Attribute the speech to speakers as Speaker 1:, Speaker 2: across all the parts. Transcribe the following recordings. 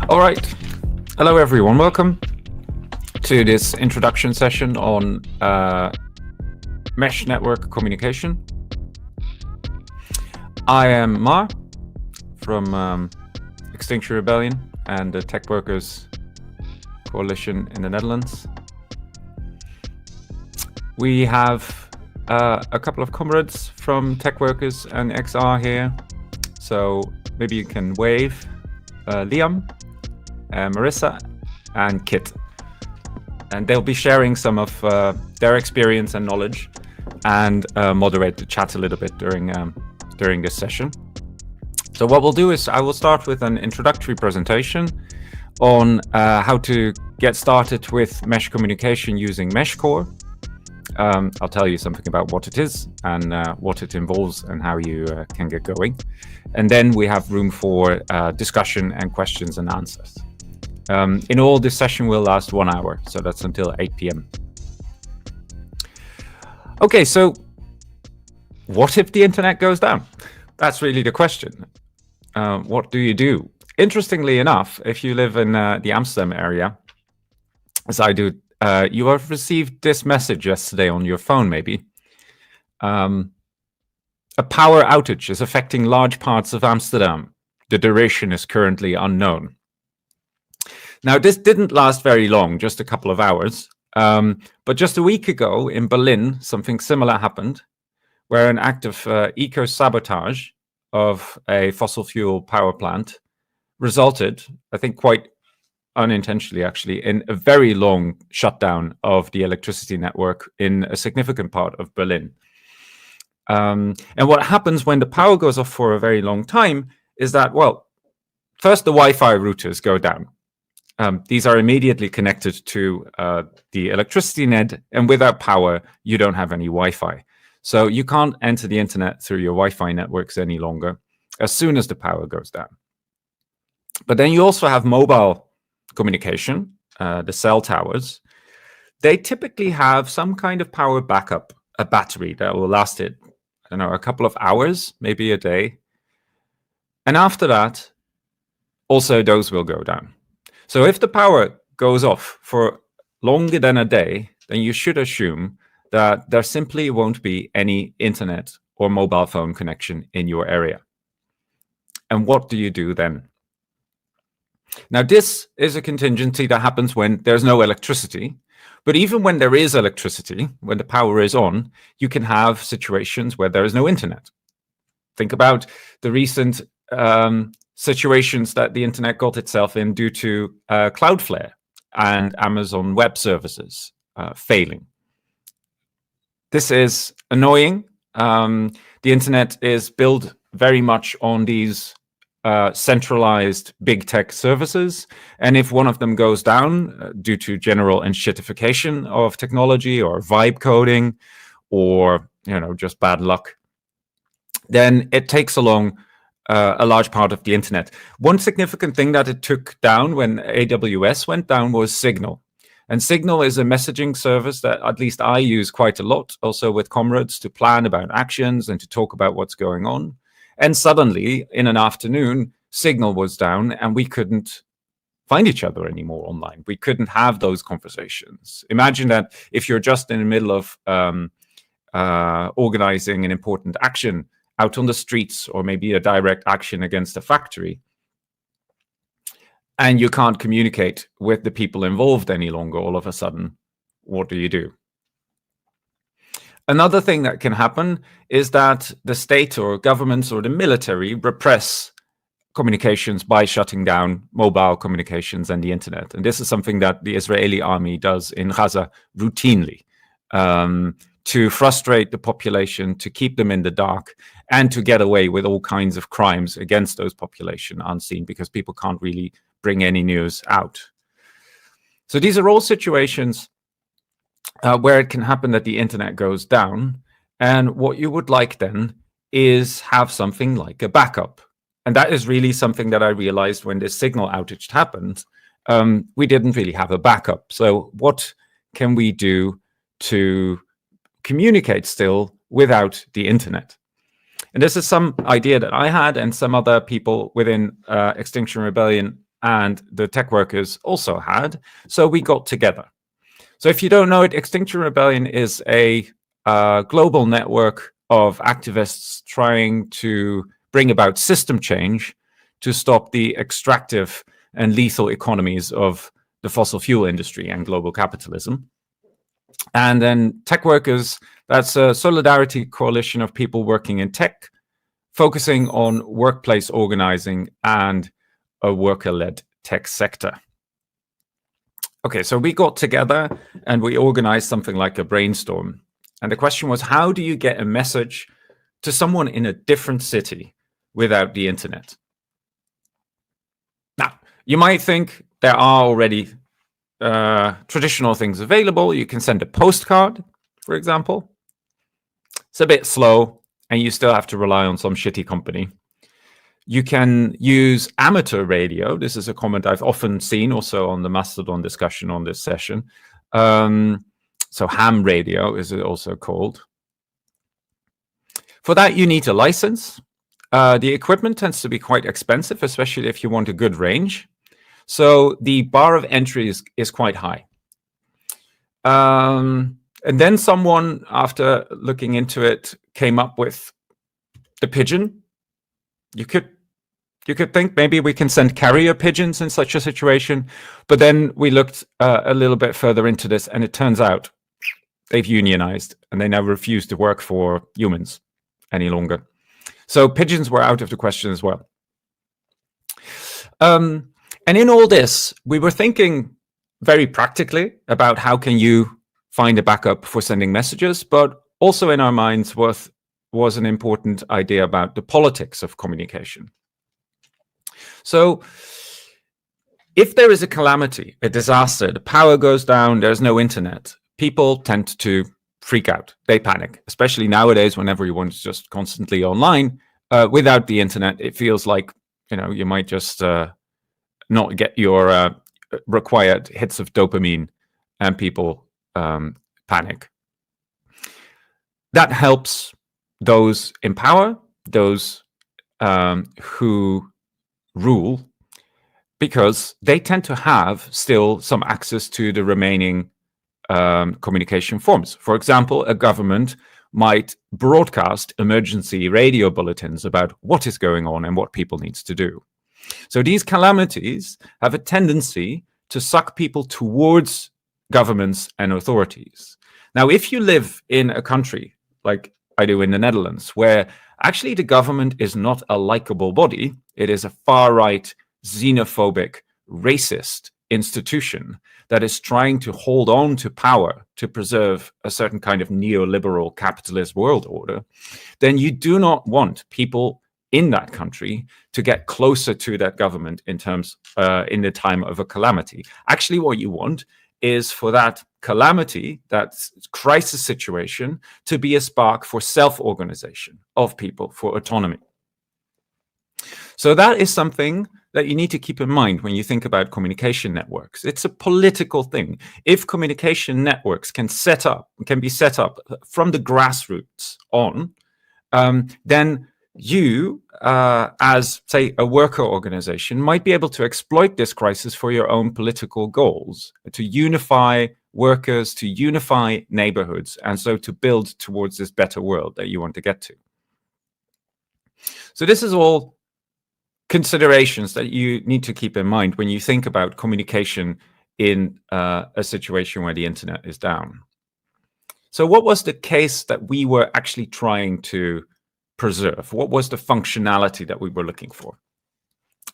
Speaker 1: All right. Hello, everyone. Welcome to this introduction session on mesh network communication. I am Mar from Extinction Rebellion and the Techwerkers coalition in the Netherlands. We have a couple of comrades from Techwerkers and XR here. So maybe you can wave. Liam, Marissa, and Kit. And they'll be sharing some of their experience and knowledge and moderate the chat a little bit during this session. So what we'll do is I will start with an introductory presentation on how to get started with mesh communication using Meshcore. I'll tell you something about what it is and what it involves and how you can get going. And then we have room for discussion and questions and answers. In all, this session will last 1 hour, so that's until 8 p.m. Okay, so what if the internet goes down? That's really the question. What do you do? Interestingly enough, if you live in the Amsterdam area, as I do, you have received this message yesterday on your phone, maybe. A power outage is affecting large parts of Amsterdam. The duration is currently unknown. Now, this didn't last very long, just a couple of hours. But just a week ago in Berlin, something similar happened, where an act of eco-sabotage of a fossil fuel power plant resulted, I think quite unintentionally actually, in a very long shutdown of the electricity network in a significant part of Berlin. And what happens when the power goes off for a very long time is that, well, first the Wi-Fi routers go down. These are immediately connected to the electricity net, and without power, you don't have any Wi-Fi. So you can't enter the internet through your Wi-Fi networks any longer as soon as the power goes down. But then you also have mobile communication, the cell towers. They typically have some kind of power backup, a battery that will last it, I don't know, a couple of hours, maybe a day. And after that, also those will go down. So if the power goes off for longer than a day, then you should assume that there simply won't be any internet or mobile phone connection in your area. And what do you do then? Now, this is a contingency that happens when there's no electricity. But even when there is electricity, when the power is on, you can have situations where there is no internet. Think about the recent situations that the internet got itself in due to Cloudflare and Amazon Web Services failing. This is annoying. The internet is built very much on these centralized big tech services, and if one of them goes down due to general enshittification of technology or vibe coding or just bad luck, then it takes along a large part of the internet. One significant thing that it took down when AWS went down was Signal. And Signal is a messaging service that at least I use quite a lot, also with comrades, to plan about actions and to talk about what's going on. And suddenly, in an afternoon, Signal was down and we couldn't find each other anymore online. We couldn't have those conversations. Imagine that if you're just in the middle of organizing an important action out on the streets, or maybe a direct action against a factory, and you can't communicate with the people involved any longer all of a sudden, what do you do? Another thing that can happen is that the state or governments or the military repress communications by shutting down mobile communications and the internet. And this is something that the Israeli army does in Gaza routinely to frustrate the population, to keep them in the dark, and to get away with all kinds of crimes against those population unseen, because people can't really bring any news out. So these are all situations where it can happen that the internet goes down. And what you would like then is have something like a backup. And that is really something that I realized when this Signal outage happened. We didn't really have a backup. So what can we do to communicate still without the internet? And this is some idea that I had and some other people within Extinction Rebellion and the Techwerkers also had. So we got together. So if you don't know it, Extinction Rebellion is a global network of activists trying to bring about system change to stop the extractive and lethal economies of the fossil fuel industry and global capitalism. And then Techwerkers, that's a solidarity coalition of people working in tech, focusing on workplace organizing and a worker-led tech sector. Okay, so we got together and we organized something like a brainstorm. And the question was, how do you get a message to someone in a different city without the internet? Now, you might think there are already traditional things available. You can send a postcard, for example. It's a bit slow, and you still have to rely on some shitty company. You can use amateur radio. This is a comment I've often seen also on the Mastodon discussion on this session. So ham radio is it also called. For that, you need a license. The equipment tends to be quite expensive, especially if you want a good range. So the bar of entry is quite high. And then someone, after looking into it, came up with the pigeon. You could think maybe we can send carrier pigeons in such a situation. But then we looked a little bit further into this, and it turns out they've unionized, and they now refuse to work for humans any longer. So pigeons were out of the question as well. And in all this, we were thinking very practically about how can you find a backup for sending messages, but also in our minds was an important idea about the politics of communication. So if there is a calamity, a disaster, the power goes down, there's no internet, people tend to freak out. They panic, especially nowadays when everyone's just constantly online. Without the internet, it feels like, you might just not get your required hits of dopamine, and people panic. That helps those in power, those who rule, because they tend to have still some access to the remaining communication forms. For example, a government might broadcast emergency radio bulletins about what is going on and what people need to do. So these calamities have a tendency to suck people towards governments and authorities. Now, if you live in a country like I do in the Netherlands, where actually the government is not a likable body, it is a far-right, xenophobic, racist institution that is trying to hold on to power to preserve a certain kind of neoliberal capitalist world order, then you do not want people in that country to get closer to that government in the time of a calamity. Actually, what you want is for that calamity, that crisis situation, to be a spark for self-organization of people, for autonomy. So that is something that you need to keep in mind when you think about communication networks. It's a political thing. If communication networks can be set up from the grassroots on, then you, as, say, a worker organization, might be able to exploit this crisis for your own political goals, to unify workers, to unify neighborhoods, and so to build towards this better world that you want to get to. So this is all considerations that you need to keep in mind when you think about communication in a situation where the internet is down. So what was the case that we were actually trying to preserve? What was the functionality that we were looking for?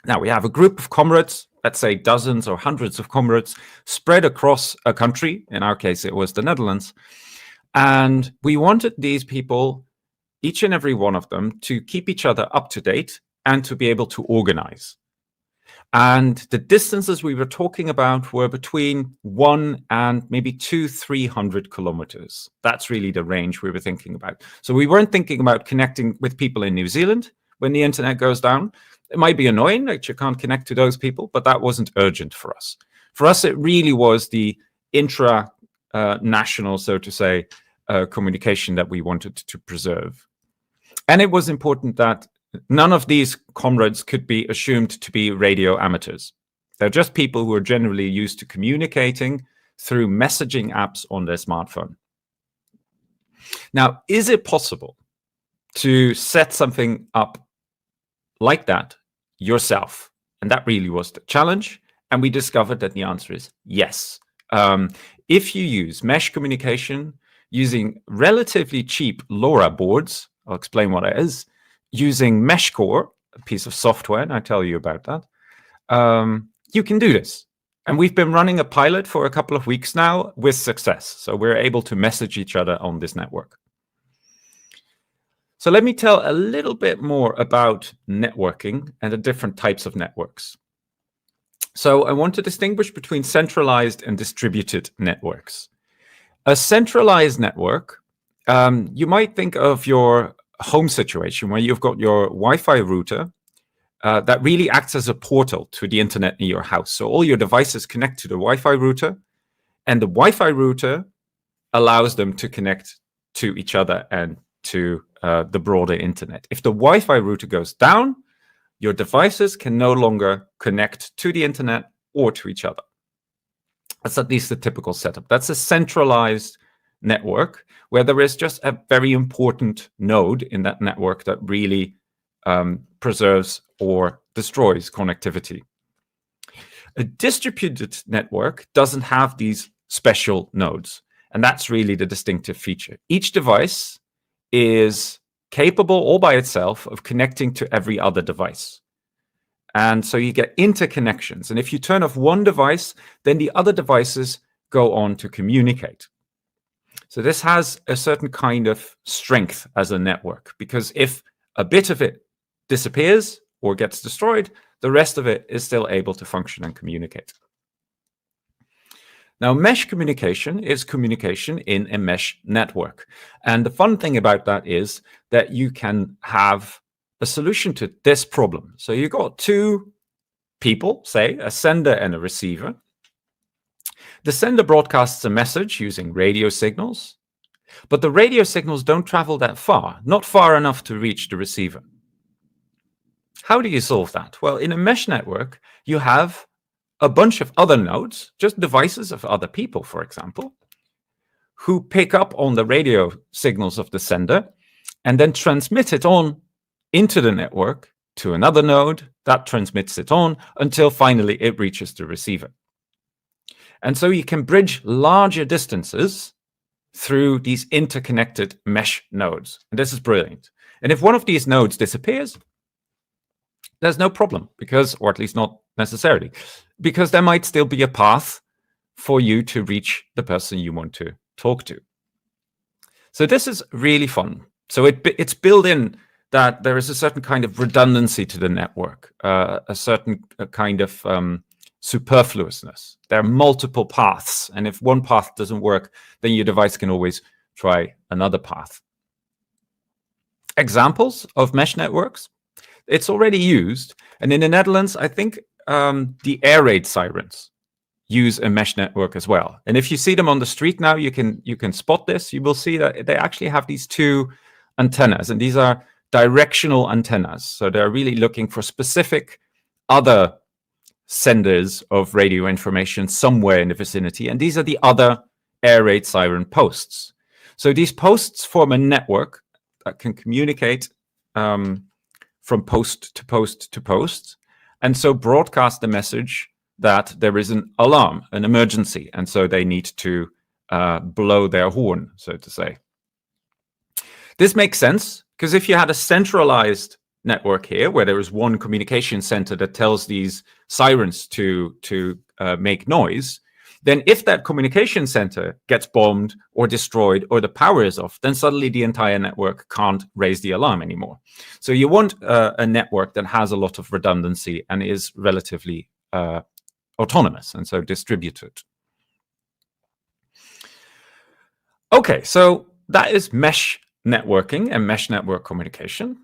Speaker 1: Now, we have a group of comrades, let's say dozens or hundreds of comrades, spread across a country. In our case, it was the Netherlands. And we wanted these people, each and every one of them, to keep each other up to date and to be able to organize. And the distances we were talking about were between 1 and maybe 200-300 kilometers. That's really the range we were thinking about. So we weren't thinking about connecting with people in New Zealand when the internet goes down. It might be annoying that you can't connect to those people, but that wasn't urgent for us. For us, it really was the intra-national, so to say, communication that we wanted to preserve. And it was important that none of these comrades could be assumed to be radio amateurs. They're just people who are generally used to communicating through messaging apps on their smartphone. Now, is it possible to set something up like that yourself? And that really was the challenge. And we discovered that the answer is yes. If you use mesh communication using relatively cheap LoRa boards, I'll explain what it is, using Meshcore, a piece of software, and I'll tell you about that, you can do this. And we've been running a pilot for a couple of weeks now with success. So we're able to message each other on this network. So let me tell a little bit more about networking and the different types of networks. So I want to distinguish between centralized and distributed networks. A centralized network, you might think of your home situation where you've got your Wi-Fi router that really acts as a portal to the internet in your house. So all your devices connect to the Wi-Fi router, and the Wi-Fi router allows them to connect to each other and to the broader internet. If the Wi-Fi router goes down, your devices can no longer connect to the internet or to each other. That's at least the typical setup. That's a centralized network where there is just a very important node in that network that really preserves or destroys connectivity. A distributed network doesn't have these special nodes, and that's really the distinctive feature. Each device is capable all by itself of connecting to every other device. And so you get interconnections. And if you turn off one device, then the other devices go on to communicate. So this has a certain kind of strength as a network, because if a bit of it disappears or gets destroyed, the rest of it is still able to function and communicate. Now, mesh communication is communication in a mesh network. And the fun thing about that is that you can have a solution to this problem. So you've got two people, say a sender and a receiver. The sender broadcasts a message using radio signals, but the radio signals don't travel that far, not far enough to reach the receiver. How do you solve that? Well, in a mesh network, you have a bunch of other nodes, just devices of other people, for example, who pick up on the radio signals of the sender and then transmit it on into the network to another node that transmits it on until finally it reaches the receiver. And so you can bridge larger distances through these interconnected mesh nodes. And this is brilliant. And if one of these nodes disappears, there's no problem, because, or at least not necessarily, because there might still be a path for you to reach the person you want to talk to. So this is really fun. So it's built in that there is a certain kind of redundancy to the network, a certain kind of superfluousness. There are multiple paths, and if one path doesn't work, then your device can always try another path. Examples of mesh networks. It's already used, and in the Netherlands, I think the air raid sirens use a mesh network as well. And if you see them on the street now, you can spot this. You will see that they actually have these two antennas, and these are directional antennas. So they're really looking for specific other senders of radio information somewhere in the vicinity, and these are the other air raid siren posts. So these posts form a network that can communicate from post to post to post, and so broadcast the message that there is an alarm, an emergency, and so they need to blow their horn, so to say. This makes sense, because if you had a centralized network here, where there is one communication center that tells these sirens to make noise, then if that communication center gets bombed or destroyed or the power is off, then suddenly the entire network can't raise the alarm anymore. So you want a network that has a lot of redundancy and is relatively autonomous, and so distributed. Okay, so that is mesh networking and mesh network communication.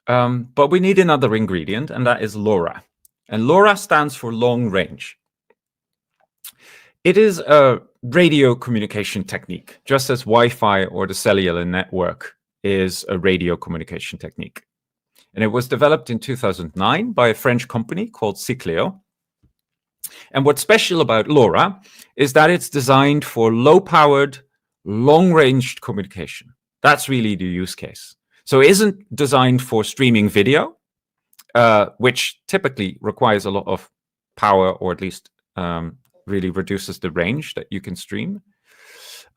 Speaker 1: But we need another ingredient, and that is LoRa. And LoRa stands for long range. It is a radio communication technique, just as Wi-Fi or the cellular network is a radio communication technique. And it was developed in 2009 by a French company called Cycleo. And what's special about LoRa is that it's designed for low-powered, long-range communication. That's really the use case. So it isn't designed for streaming video, which typically requires a lot of power, or at least really reduces the range that you can stream.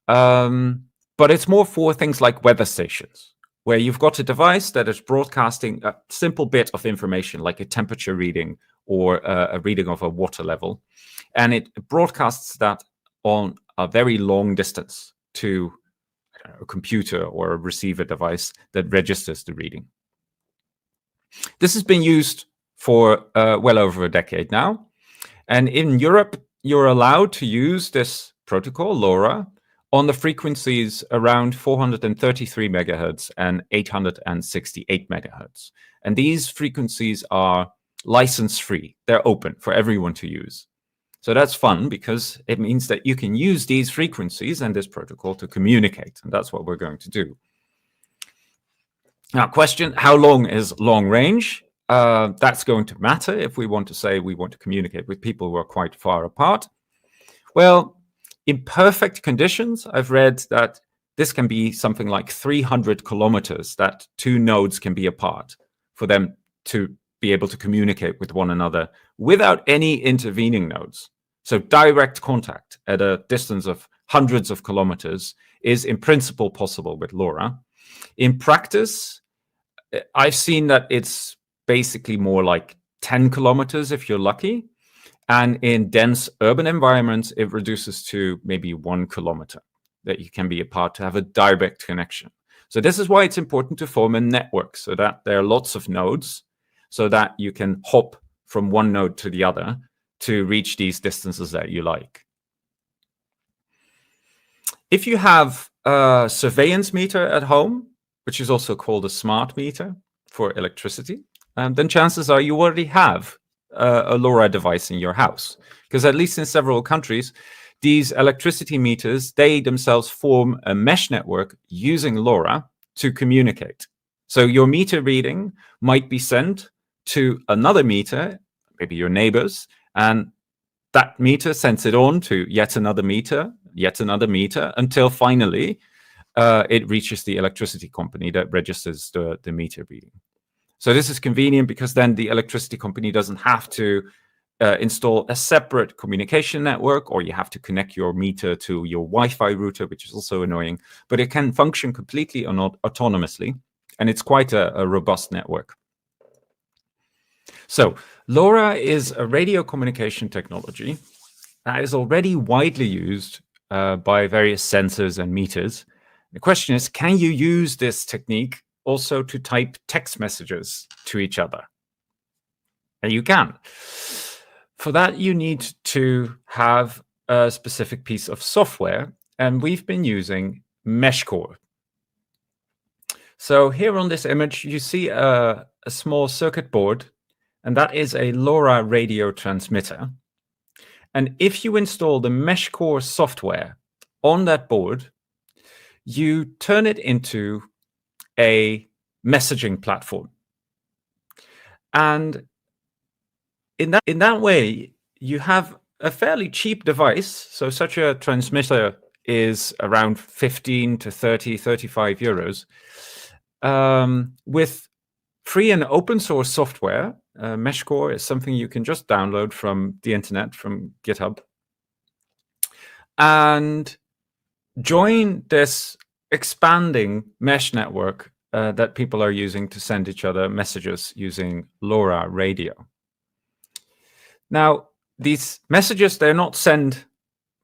Speaker 1: But it's more for things like weather stations, where you've got a device that is broadcasting a simple bit of information, like a temperature reading or a reading of a water level. And it broadcasts that on a very long distance to a computer or a receiver device that registers the reading. This has been used for well over a decade now. And in Europe, you're allowed to use this protocol, LoRa, on the frequencies around 433 megahertz and 868 megahertz. And these frequencies are license-free. They're open for everyone to use. So that's fun because it means that you can use these frequencies and this protocol to communicate. And that's what we're going to do. Now, question, how long is long range? That's going to matter if we want to say we want to communicate with people who are quite far apart. Well, in perfect conditions, I've read that this can be something like 300 kilometers that two nodes can be apart for them to be able to communicate with one another without any intervening nodes. So direct contact at a distance of hundreds of kilometers is in principle possible with LoRa. In practice, I've seen that it's basically more like 10 kilometers if you're lucky. And in dense urban environments, it reduces to maybe 1 kilometer that you can be apart to have a direct connection. So this is why it's important to form a network so that there are lots of nodes so that you can hop from one node to the other to reach these distances that you like. If you have a surveillance meter at home, which is also called a smart meter for electricity, then chances are you already have a LoRa device in your house. Because at least in several countries, these electricity meters, they themselves form a mesh network using LoRa to communicate. So your meter reading might be sent to another meter, maybe your neighbor's, and that meter sends it on to yet another meter, until finally it reaches the electricity company that registers the meter reading. So this is convenient because then the electricity company doesn't have to install a separate communication network, or you have to connect your meter to your Wi-Fi router, which is also annoying, but it can function completely autonomously, and it's quite a robust network. So LoRa is a radio communication technology that is already widely used by various sensors and meters. The question is, can you use this technique also to type text messages to each other? And you can. For that, you need to have a specific piece of software, and we've been using Meshcore. So here on this image, you see a small circuit board, and that is a LoRa radio transmitter. And if you install the Meshcore software on that board, you turn it into a messaging platform. And in that way, you have a fairly cheap device. So such a transmitter is around 15 to 30, 35 euros. With free and open source software, Meshcore is something you can just download from the internet, from GitHub, and join this expanding mesh network that people are using to send each other messages using LoRa radio. Now, these messages, they're not sent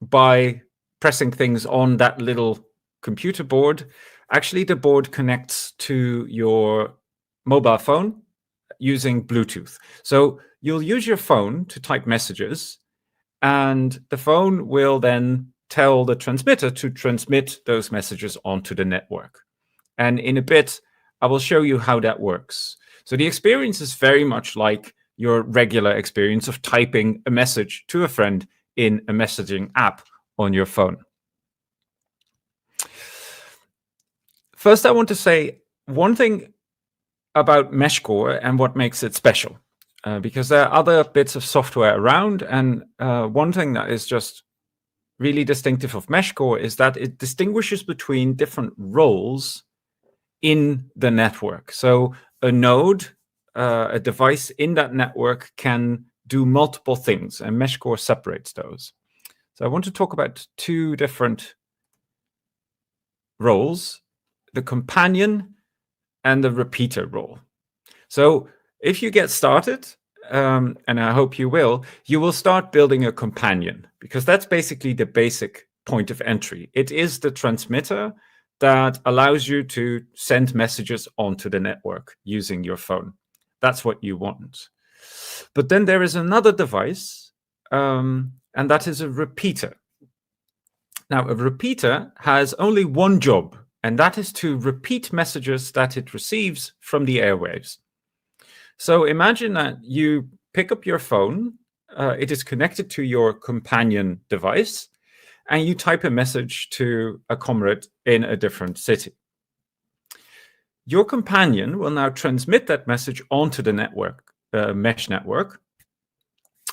Speaker 1: by pressing things on that little computer board. Actually, the board connects to your mobile phone using Bluetooth. So you'll use your phone to type messages, and the phone will then tell the transmitter to transmit those messages onto the network. And in a bit, I will show you how that works. So the experience is very much like your regular experience of typing a message to a friend in a messaging app on your phone. First, I want to say one thing about Meshcore and what makes it special. because there are other bits of software around. And one thing that is just really distinctive of Meshcore is that it distinguishes between different roles in the network. So a node, a device in that network can do multiple things, and Meshcore separates those. So I want to talk about two different roles, the companion and the repeater role. So if you get started, and I hope you will start building a companion, because that's basically the basic point of entry. It is the transmitter that allows you to send messages onto the network using your phone. That's what you want. But then there is another device, and that is a repeater. Now, a repeater has only one job, and that is to repeat messages that it receives from the airwaves. So imagine that you pick up your phone, it is connected to your companion device, and you type a message to a comrade in a different city. Your companion will now transmit that message onto the network, mesh network,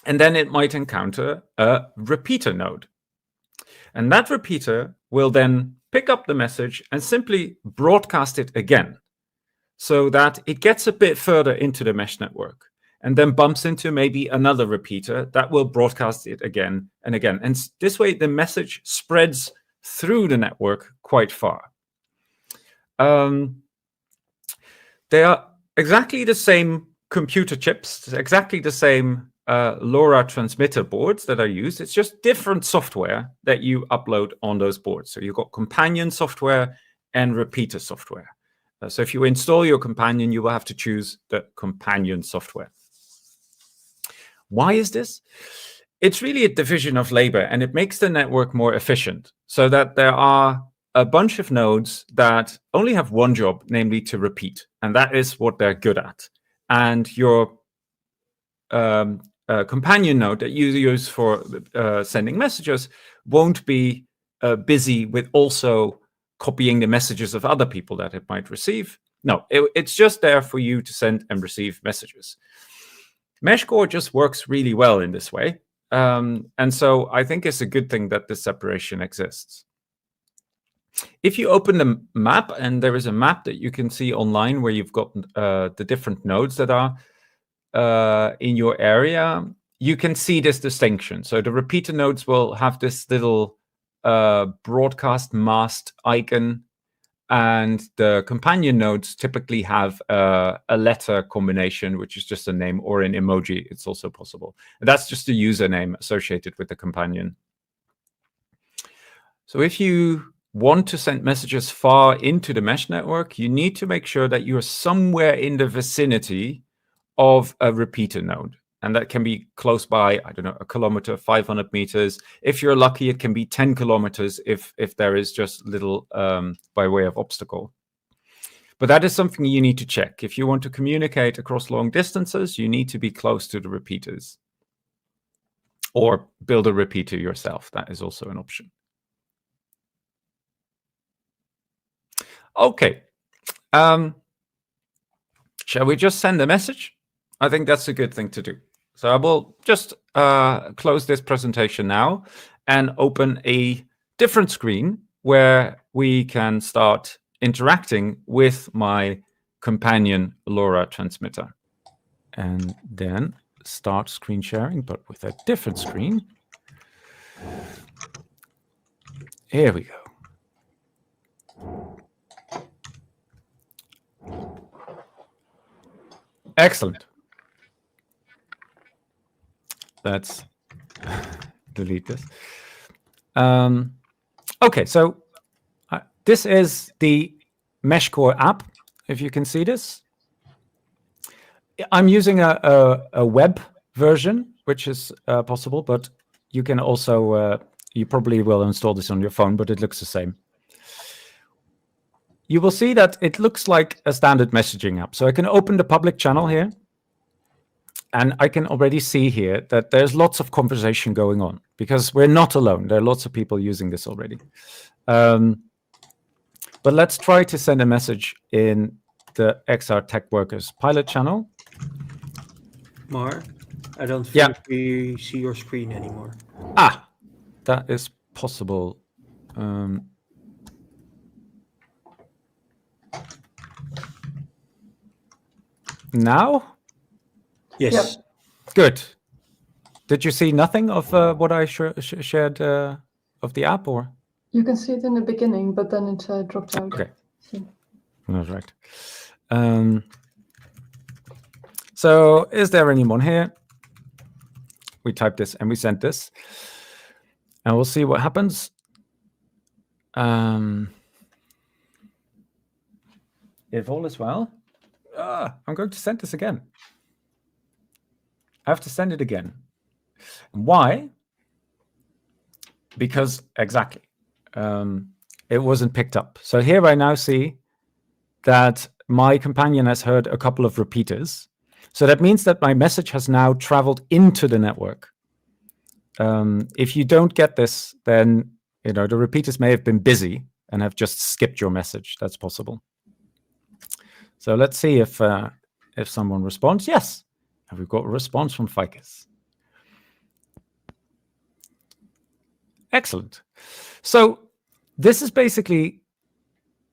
Speaker 1: and then it might encounter a repeater node. And that repeater will then pick up the message and simply broadcast it again, so that it gets a bit further into the mesh network and then bumps into maybe another repeater that will broadcast it again and again. And this way, the message spreads through the network quite far. They are exactly the same computer chips, exactly the same LoRa transmitter boards that are used. It's just different software that you upload on those boards. So you've got companion software and repeater software. So if you install your companion, you will have to choose the companion software. Why is this? It's really a division of labor, and it makes the network more efficient, so that there are a bunch of nodes that only have one job, namely to repeat, and that is what they're good at. And your companion node that you use for sending messages won't be busy with also copying the messages of other people that it might receive. No, it's just there for you to send and receive messages. Meshcore just works really well in this way. And so I think it's a good thing that this separation exists. If you open the map, and there is a map that you can see online where you've got the different nodes that are in your area, you can see this distinction. So the repeater nodes will have this little broadcast mast icon, and the companion nodes typically have a letter combination, which is just a name, or an emoji. It's also possible. That's just a username associated with the companion. So if you want to send messages far into the mesh network, you need to make sure that you're somewhere in the vicinity of a repeater node. And that can be close by, I don't know, 1 kilometer, 500 meters. If you're lucky, it can be 10 kilometers if there is just little by way of obstacle. But that is something you need to check. If you want to communicate across long distances, you need to be close to the repeaters. Or build a repeater yourself. That is also an option. Okay. Shall we just send a message? I think that's a good thing to do. So I will just close this presentation now and open a different screen where we can start interacting with my companion LoRa transmitter. And then start screen sharing, but with a different screen. Here we go. Excellent. Let's delete this. Okay, so this is the Meshcore app, if you can see this. I'm using a web version, which is possible, but you can also, you probably will install this on your phone, but it looks the same. You will see that it looks like a standard messaging app. So I can open the public channel here. And I can already see here that there's lots of conversation going on, because we're not alone. There are lots of people using this already. But let's try to send a message in the XR Techwerkers pilot channel.
Speaker 2: Mar, I don't think we see your screen anymore.
Speaker 1: Ah, that is possible. Now?
Speaker 2: Yes.
Speaker 3: Yep.
Speaker 1: Good. Did you see nothing of what I shared of the app, or?
Speaker 3: You can see it in the beginning, but then it dropped out.
Speaker 1: Okay.
Speaker 3: So.
Speaker 1: That's right. So is there anyone here? We type this and we send this. And we'll see what happens. If all is well, I'm going to send this again. I have to send it again. Why? Because exactly, it wasn't picked up. So here I now see that my companion has heard a couple of repeaters. So that means that my message has now traveled into the network. If you don't get this, then the repeaters may have been busy and have just skipped your message. That's possible. So let's see if someone responds. Yes, and we've got a response from Ficus. Excellent. So this is basically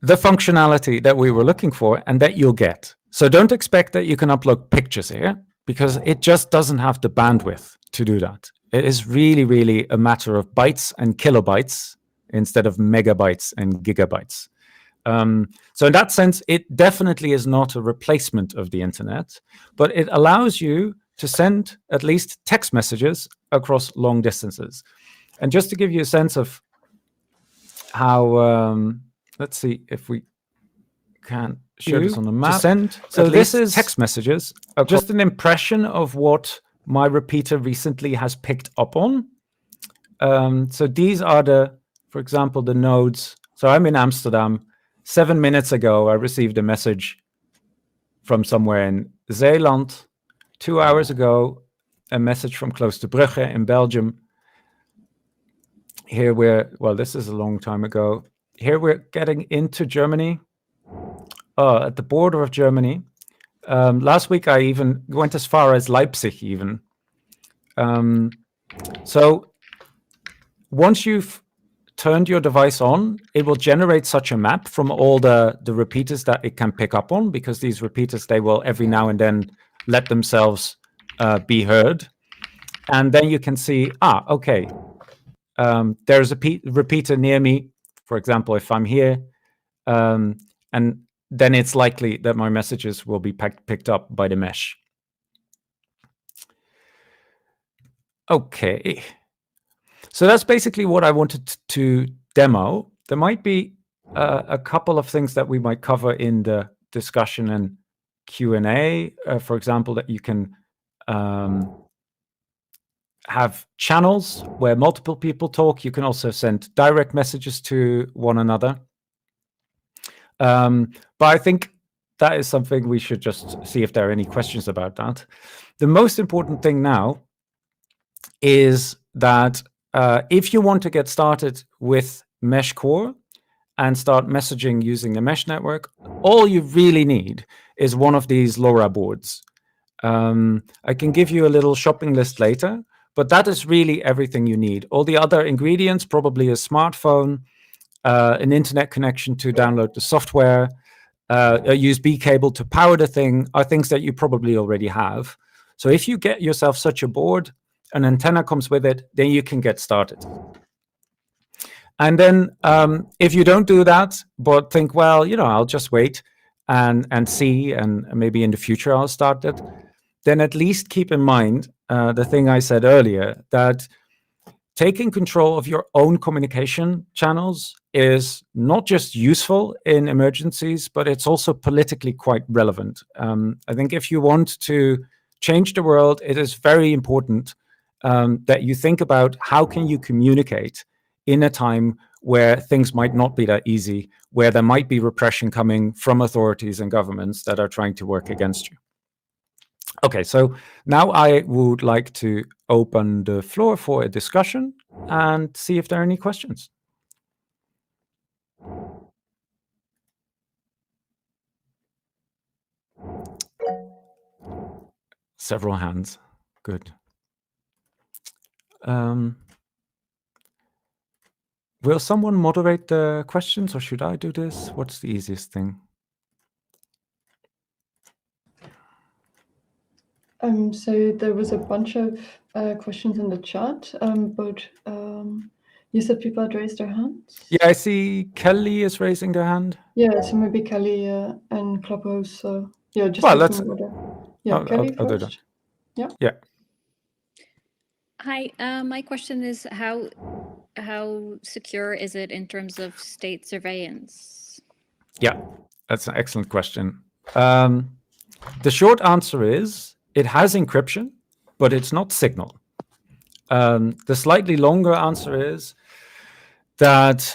Speaker 1: the functionality that we were looking for and that you'll get. So don't expect that you can upload pictures here, because it just doesn't have the bandwidth to do that. It is really, really a matter of bytes and kilobytes instead of megabytes and gigabytes. So in that sense, it definitely is not a replacement of the internet, but it allows you to send at least text messages across long distances. And just to give you a sense of how, let's see if we can show this on the map. To send so this is text messages, just an impression of what my repeater recently has picked up on. So these are for example, the nodes. So I'm in Amsterdam. 7 minutes ago, I received a message from somewhere in Zeeland. 2 hours ago, a message from close to Brugge in Belgium. Here well, this is a long time ago. Here we're getting into Germany, at the border of Germany. Last week, I even went as far as Leipzig even. So once you've turned your device on, it will generate such a map from all the repeaters that it can pick up on, because these repeaters, they will every now and then let themselves be heard. And then you can see, okay, there's a repeater near me, for example, if I'm here, and then it's likely that my messages will be picked up by the mesh. Okay. So that's basically what I wanted to demo. There might be a couple of things that we might cover in the discussion and Q&A. For example, that you can have channels where multiple people talk. You can also send direct messages to one another. But I think that is something we should just see if there are any questions about that. The most important thing now is that if you want to get started with Meshcore and start messaging using the mesh network, all you really need is one of these LoRa boards. I can give you a little shopping list later, but that is really everything you need. All the other ingredients, probably a smartphone, an internet connection to download the software, a USB cable to power the thing, are things that you probably already have. So if you get yourself such a board, an antenna comes with it, then you can get started. And then if you don't do that, but think, well, I'll just wait and see, and maybe in the future I'll start it, then at least keep in mind the thing I said earlier, that taking control of your own communication channels is not just useful in emergencies, but it's also politically quite relevant. I think if you want to change the world, it is very important that you think about how can you communicate in a time where things might not be that easy, where there might be repression coming from authorities and governments that are trying to work against you. Okay, so now I would like to open the floor for a discussion and see if there are any questions. Several hands. Good. Will someone moderate the questions, or should I do this? What's the easiest thing?
Speaker 3: So there was a bunch of questions in the chat, but you said people had raised their hands?
Speaker 1: Yeah, I see Kelly is raising their hand.
Speaker 3: Yeah, so maybe Kelly and Clubhouse. So yeah, just
Speaker 1: Well,
Speaker 3: take
Speaker 1: let's.
Speaker 3: them in order. Yeah, Kelly
Speaker 1: I'll do
Speaker 3: first.
Speaker 1: that.
Speaker 3: Yeah.
Speaker 4: Hi, my question is how secure is it in terms of state surveillance?
Speaker 1: Yeah, that's an excellent question. The short answer is it has encryption, but it's not Signal. The slightly longer answer is that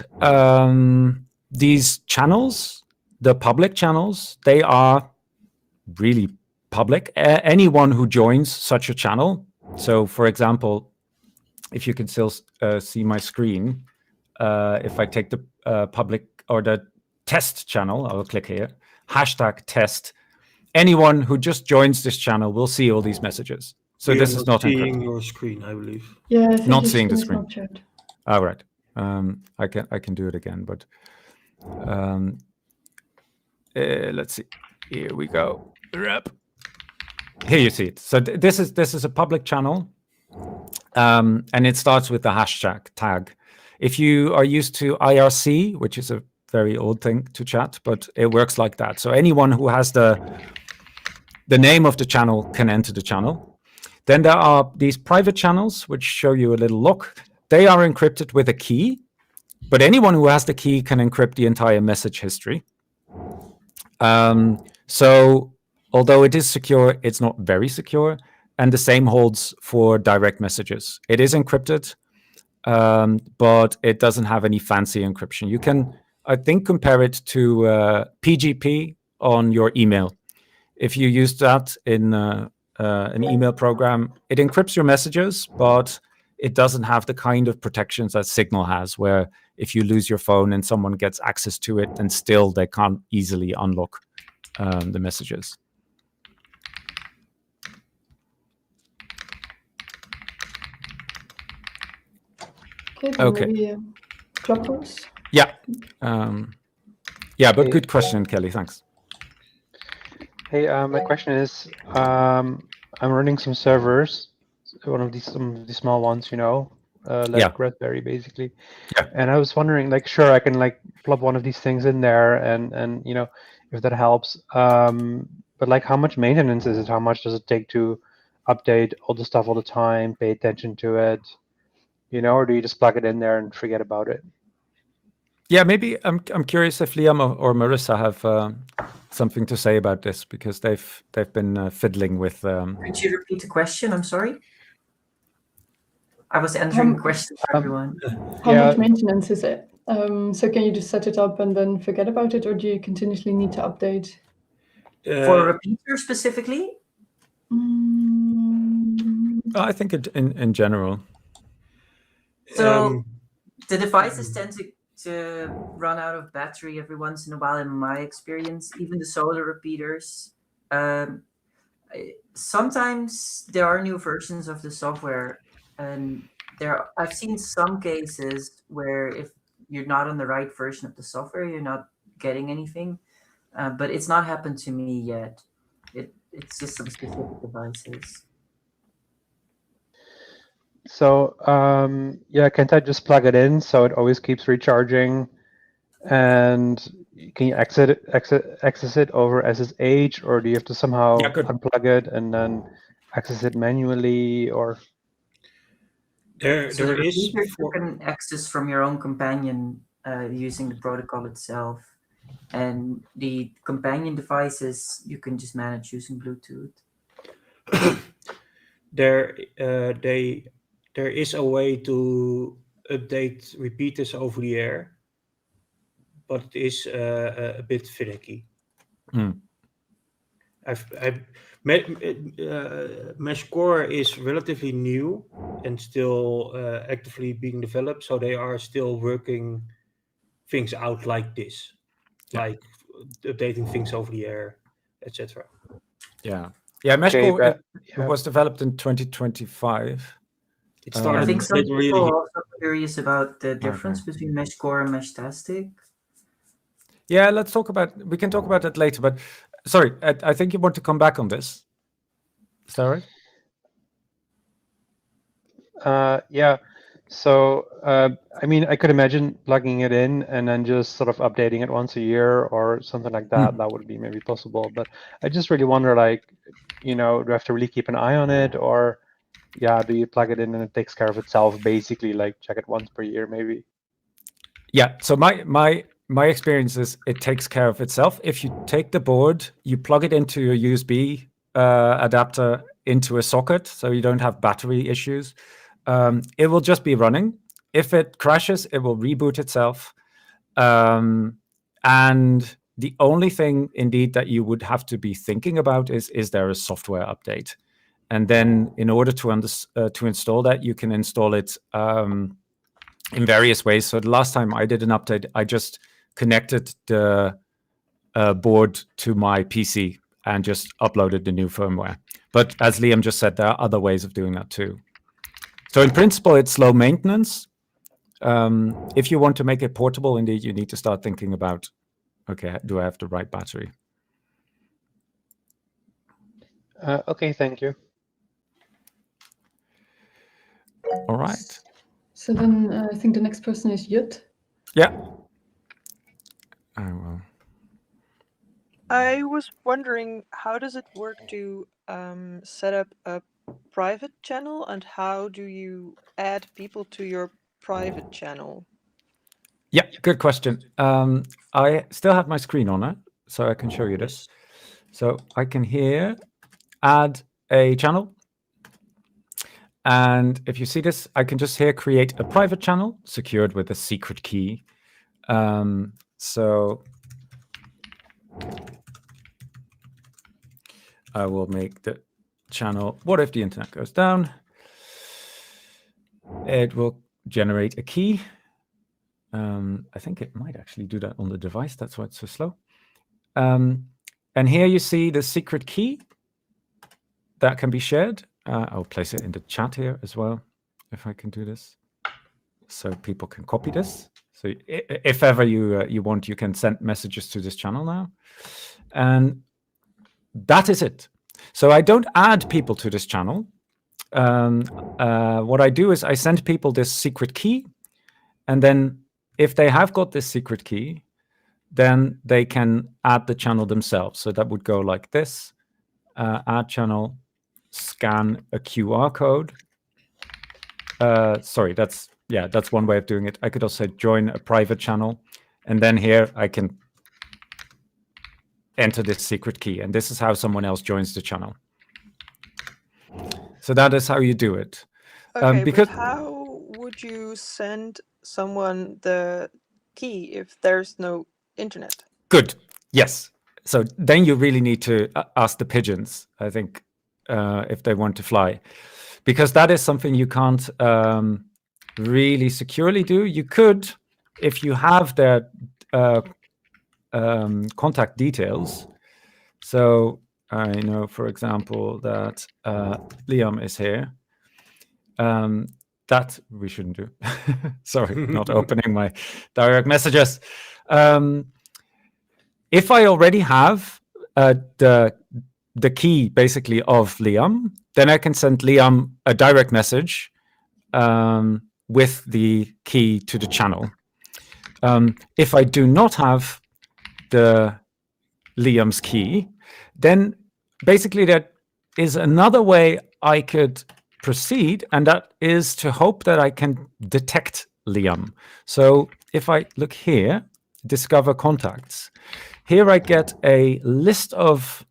Speaker 1: these channels, the public channels, they are really public. Anyone who joins such a channel. So, for example, if you can still see my screen, if I take the public or the test channel, I'll click here, #test. Anyone who just joins this channel will see all these messages. So
Speaker 2: We
Speaker 1: this
Speaker 2: are
Speaker 1: is not
Speaker 2: seeing
Speaker 1: encrypted.
Speaker 2: your screen, I believe.
Speaker 3: Yeah, I think
Speaker 1: Not
Speaker 3: your
Speaker 1: seeing the
Speaker 3: is
Speaker 1: screen.
Speaker 3: not shared.
Speaker 1: All right. I can do it again, but let's see. Here we go. Here you see it. So this is a public channel, and it starts with the hashtag tag. If you are used to IRC, which is a very old thing to chat, but it works like that. So anyone who has the name of the channel can enter the channel. Then there are these private channels, which show you a little look. They are encrypted with a key, but anyone who has the key can encrypt the entire message history. So although it is secure, it's not very secure. And the same holds for direct messages. It is encrypted, but it doesn't have any fancy encryption. You can, I think, compare it to PGP on your email. If you use that in an email program, it encrypts your messages, but it doesn't have the kind of protections that Signal has, where if you lose your phone and someone gets access to it, then still they can't easily unlock the messages.
Speaker 3: Okay, then maybe Clubhouse.
Speaker 1: Yeah. Yeah, but good question, Kelly. Thanks.
Speaker 5: Hey, my question is, I'm running some servers, some of these small ones, like Raspberry, basically.
Speaker 1: Yeah.
Speaker 5: And I was wondering, like, sure, I can like plug one of these things in there, and if that helps. But like, how much maintenance is it? How much does it take to update all the stuff all the time? Pay attention to it, or do you just plug it in there and forget about it?
Speaker 1: Yeah, maybe I'm curious if Liam or Marissa have something to say about this, because they've been fiddling with.
Speaker 6: Could you repeat the question? I'm sorry. I was answering the question for everyone.
Speaker 3: How much maintenance is it? So can you just set it up and then forget about it, or do you continuously need to update?
Speaker 6: For a repeater specifically?
Speaker 1: I think in general.
Speaker 6: So the devices tend to run out of battery every once in a while, in my experience. Even the solar repeaters. Sometimes there are new versions of the software, and I've seen some cases where if you're not on the right version of the software, you're not getting anything. But it's not happened to me yet. It's just some specific devices.
Speaker 5: So can't I just plug it in so it always keeps recharging? And can you access it over SSH, or do you have to somehow unplug it and then access it manually? Or
Speaker 2: there
Speaker 6: so the
Speaker 2: is
Speaker 6: you can access from your own companion using the protocol itself, and the companion devices you can just manage using Bluetooth.
Speaker 2: There is a way to update repeaters over the air, but it is a bit finicky. Meshcore is relatively new and still actively being developed, so they are still working things out like this, like updating things over the air, etc.
Speaker 1: Yeah, Yeah, Meshcore
Speaker 5: but
Speaker 1: it was developed in 2025.
Speaker 2: It
Speaker 6: I
Speaker 2: started
Speaker 6: think
Speaker 2: to
Speaker 6: some
Speaker 2: get
Speaker 6: people
Speaker 2: really.
Speaker 6: are also curious about the difference between Meshcore and Meshtastic.
Speaker 1: Yeah, we can talk about that later, but sorry, I think you want to come back on this. Is that right?
Speaker 5: Yeah. So, I mean, I could imagine plugging it in and then just sort of updating it once a year or something like that. That would be maybe possible. But I just really wonder, like, do I have to really keep an eye on it, or yeah, do you plug it in and it takes care of itself, basically, like check it once per year, maybe?
Speaker 1: Yeah. So my experience is it takes care of itself. If you take the board, you plug it into your USB adapter into a socket, so you don't have battery issues. It will just be running. If it crashes, it will reboot itself. And the only thing, indeed, that you would have to be thinking about is there a software update? And then, in order to install that, you can install it in various ways. So the last time I did an update, I just connected the board to my PC and just uploaded the new firmware. But as Liam just said, there are other ways of doing that too. So in principle, it's low maintenance. If you want to make it portable, indeed, you need to start thinking about, okay, do I have the right battery?
Speaker 5: Okay, thank you.
Speaker 1: All right.
Speaker 3: So then I think the next person is Jut.
Speaker 1: Yeah. I will.
Speaker 7: I was wondering, how does it work to set up a private channel, and how do you add people to your private channel?
Speaker 1: Yeah, good question. I still have my screen on it, so I can show you this. So I can here add a channel. And if you see this, I can just here create a private channel secured with a secret key. So I will make the channel, what if the internet goes down? It will generate a key. I think it might actually do that on the device. That's why it's so slow. And here you see the secret key that can be shared. I'll place it in the chat here as well, if I can do this, so people can copy this. So if ever you want, you can send messages to this channel now. And that is it. So I don't add people to this channel. What I do is I send people this secret key, and then if they have got this secret key, then they can add the channel themselves. So that would go like this: add channel, scan a QR code. Sorry, that's one way of doing it. I could also join a private channel, and then here I can enter this secret key, and this is how someone else joins the channel. So that is how you do it.
Speaker 7: Okay,
Speaker 1: because
Speaker 7: but how would you send someone the key if there's no internet?
Speaker 1: Good. Yes. So then you really need to ask the pigeons, I think, if they want to fly, because that is something you can't really securely do. You could, if you have their contact details. So I know, for example, that Liam is here. That we shouldn't do. Sorry, not opening my direct messages. If I already have the key, basically, of Liam, then I can send Liam a direct message with the key to the channel. If I do not have the Liam's key, then basically that is another way I could proceed, and that is to hope that I can detect Liam. So if I look here, discover contacts, here I get a list of,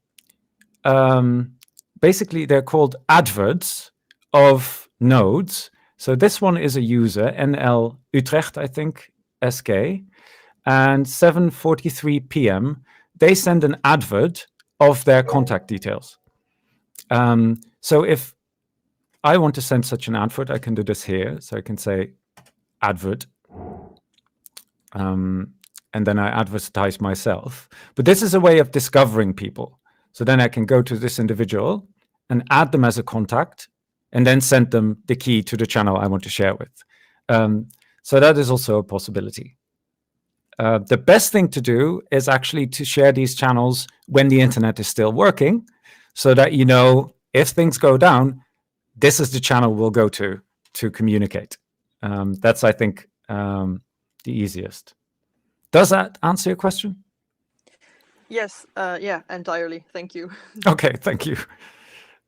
Speaker 1: basically they're called adverts of nodes. So this one is a user, NL Utrecht, I think, SK, and 7:43 p.m. they send an advert of their contact details. So if I want to send such an advert, I can do this here. So I can say advert, and then I advertise myself. But this is a way of discovering people. So then I can go to this individual and add them as a contact, and then send them the key to the channel I want to share with. So that is also a possibility. The best thing to do is actually to share these channels when the internet is still working, so that you know if things go down, this is the channel we'll go to communicate. That's, I think, the easiest. Does that answer your question?
Speaker 7: Yes, yeah, entirely. Thank you.
Speaker 1: Okay, thank you.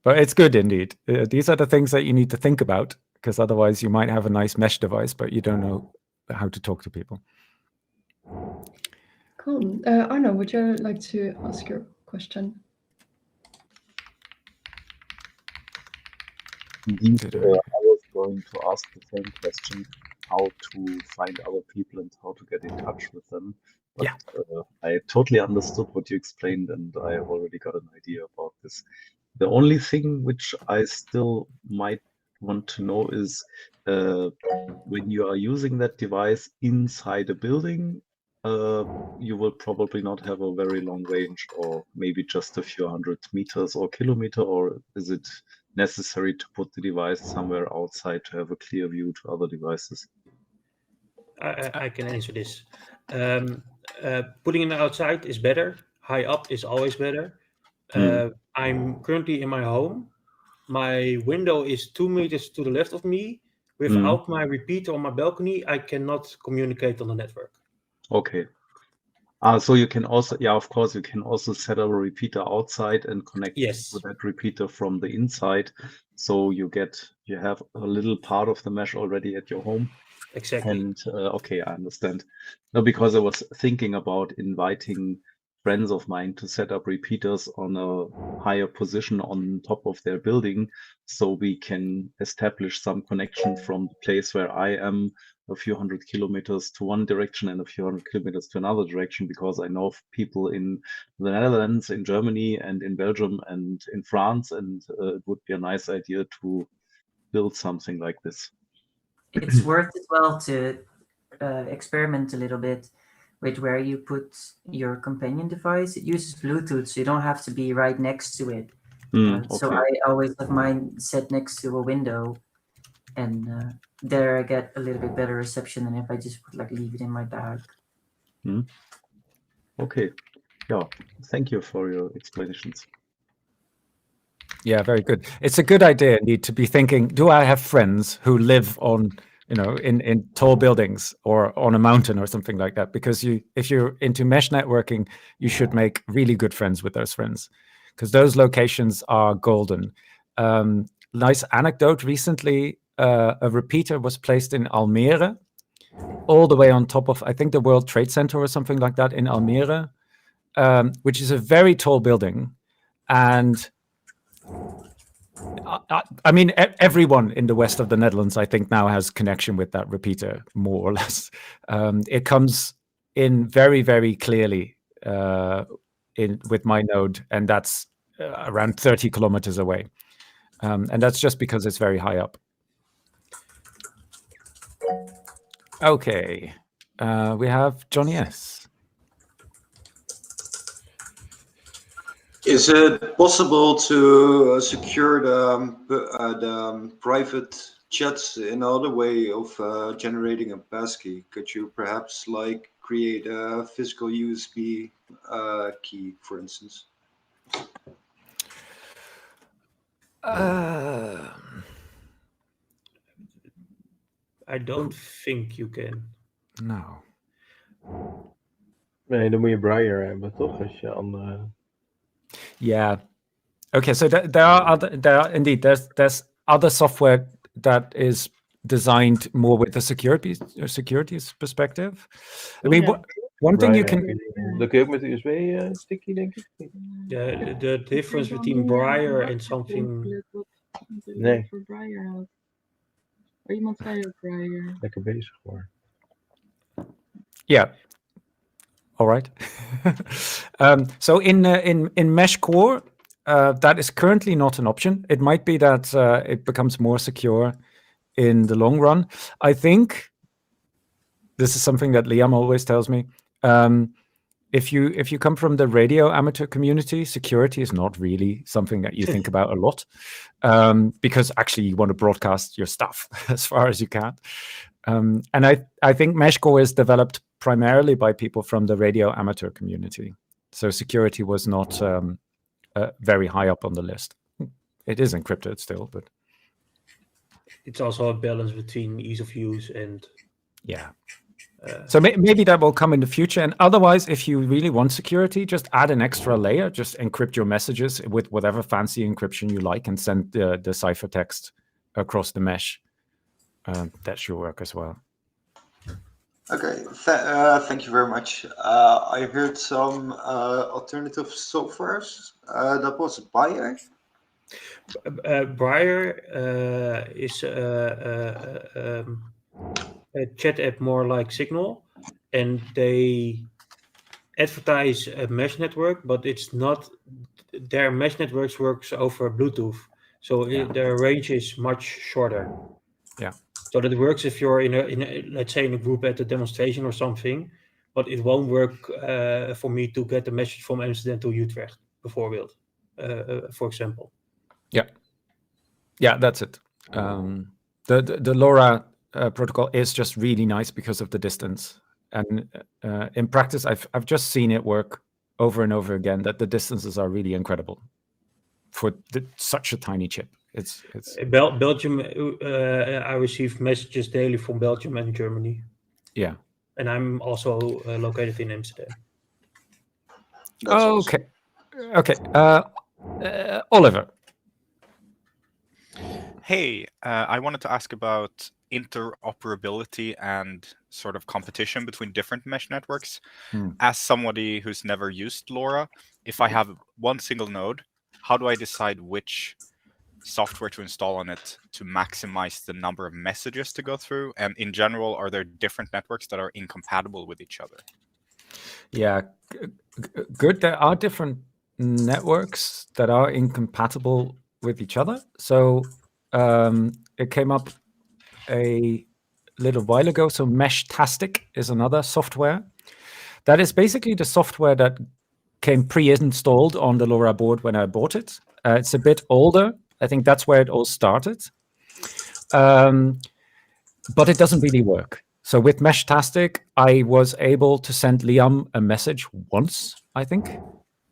Speaker 1: But it's good indeed. These are the things that you need to think about, because otherwise you might have a nice mesh device, but you don't know how to talk to people.
Speaker 3: Cool. Arno, would you like to ask your question?
Speaker 8: Indeed, I was going to ask the same question, how to find other people and how to get in touch with them. But I totally understood what you explained, and I already got an idea about this. The only thing which I still might want to know is when you are using that device inside a building, you will probably not have a very long range, or maybe just a few hundred meters or kilometer, or is it necessary to put the device somewhere outside to have a clear view to other devices?
Speaker 2: I can answer this. Putting it outside is better. High up is always better. I'm currently in my home. My window is 2 meters to the left of me. Without my repeater on my balcony, I cannot communicate on the network.
Speaker 8: Okay. So you can also, yeah, of course, you can also set up a repeater outside and connect with that repeater from the inside. So you have a little part of the mesh already at your home.
Speaker 2: Exactly.
Speaker 8: And okay, I understand. No, because I was thinking about inviting friends of mine to set up repeaters on a higher position on top of their building, so we can establish some connection from the place where I am a few hundred kilometers to one direction and a few hundred kilometers to another direction, because I know of people in the Netherlands, in Germany, and in Belgium, and in France, and it would be a nice idea to build something like this.
Speaker 6: It's worth as well to experiment a little bit with where you put your companion device. It uses Bluetooth, so you don't have to be right next to it. So I always have mine set next to a window, and there I get a little bit better reception than if I just leave it in my bag.
Speaker 8: Okay, yeah, thank you for your explanations.
Speaker 1: Yeah, very good. It's a good idea indeed to be thinking, do I have friends who live on, in tall buildings or on a mountain or something like that? Because if you're into mesh networking, you should make really good friends with those friends, because those locations are golden. Nice anecdote recently, a repeater was placed in Almere, all the way on top of, I think, the World Trade Center or something like that in Almere, which is a very tall building. And I mean, everyone in the west of the Netherlands, I think, now has connection with that repeater, more or less. It comes in very, very clearly with my node, and that's around 30 kilometers away. And that's just because it's very high up. Okay, we have Johnny S.
Speaker 9: Is it possible to secure the private chats in another way of generating a passkey? Could you perhaps create a physical USB key, for instance?
Speaker 2: I don't think you can.
Speaker 1: No.
Speaker 10: Nee, dan moet je Briar hebben, toch? Als je andere...
Speaker 1: Yeah. Okay. So there's other software that is designed more with the security perspective. I mean, one thing you can.
Speaker 10: Dan kun je ook met de USB-sticky, denk ik.
Speaker 2: The difference between Briar and something.
Speaker 10: Nee.
Speaker 11: Voor Briar had. Oh, iemand zei ook Briar.
Speaker 10: Lekker bezig hoor.
Speaker 1: Yeah. All right. So in Meshcore, that is currently not an option. It might be that it becomes more secure in the long run. I think this is something that Liam always tells me. if you come from the radio amateur community, security is not really something that you think about a lot, because actually you want to broadcast your stuff as far as you can. And I think Meshcore is developed primarily by people from the radio amateur community. So security was not very high up on the list. It is encrypted still, but
Speaker 2: it's also a balance between ease of use and
Speaker 1: so maybe that will come in the future. And otherwise, if you really want security, just add an extra layer. Just encrypt your messages with whatever fancy encryption you like and send the ciphertext across the mesh. That should work as well.
Speaker 9: Okay, thank you very much. I heard some alternative softwares. That was Bayer.
Speaker 2: Briar is a chat app more like Signal, and they advertise a mesh network, but it's not. Their mesh networks works over Bluetooth, so their range is much shorter.
Speaker 1: Yeah.
Speaker 2: So that works if you're in a let's say in a group at a demonstration or something, but it won't work for me to get a message from Amsterdam to Utrecht, bijvoorbeeld, for example.
Speaker 1: Yeah, that's it. The LoRa protocol is just really nice because of the distance, and in practice, I've just seen it work over and over again. That the distances are really incredible for such a tiny chip. It's
Speaker 2: Belgium. I receive messages daily from Belgium and Germany.
Speaker 1: Yeah,
Speaker 2: and I'm also located in Amsterdam.
Speaker 1: Okay. Oliver.
Speaker 12: Hey, I wanted to ask about interoperability and sort of competition between different mesh networks. As somebody who's never used LoRa, if I have one single node, how do I decide which software to install on it to maximize the number of messages to go through? And in general, are there different networks that are incompatible with each other?
Speaker 1: Yeah, good. There are different networks that are incompatible with each other. So it came up a little while ago. So Meshtastic is another software. That is basically the software that came pre-installed on the LoRa board when I bought it. It's a bit older. I think that's where it all started. But it doesn't really work. So with Meshtastic, I was able to send Liam a message once, I think,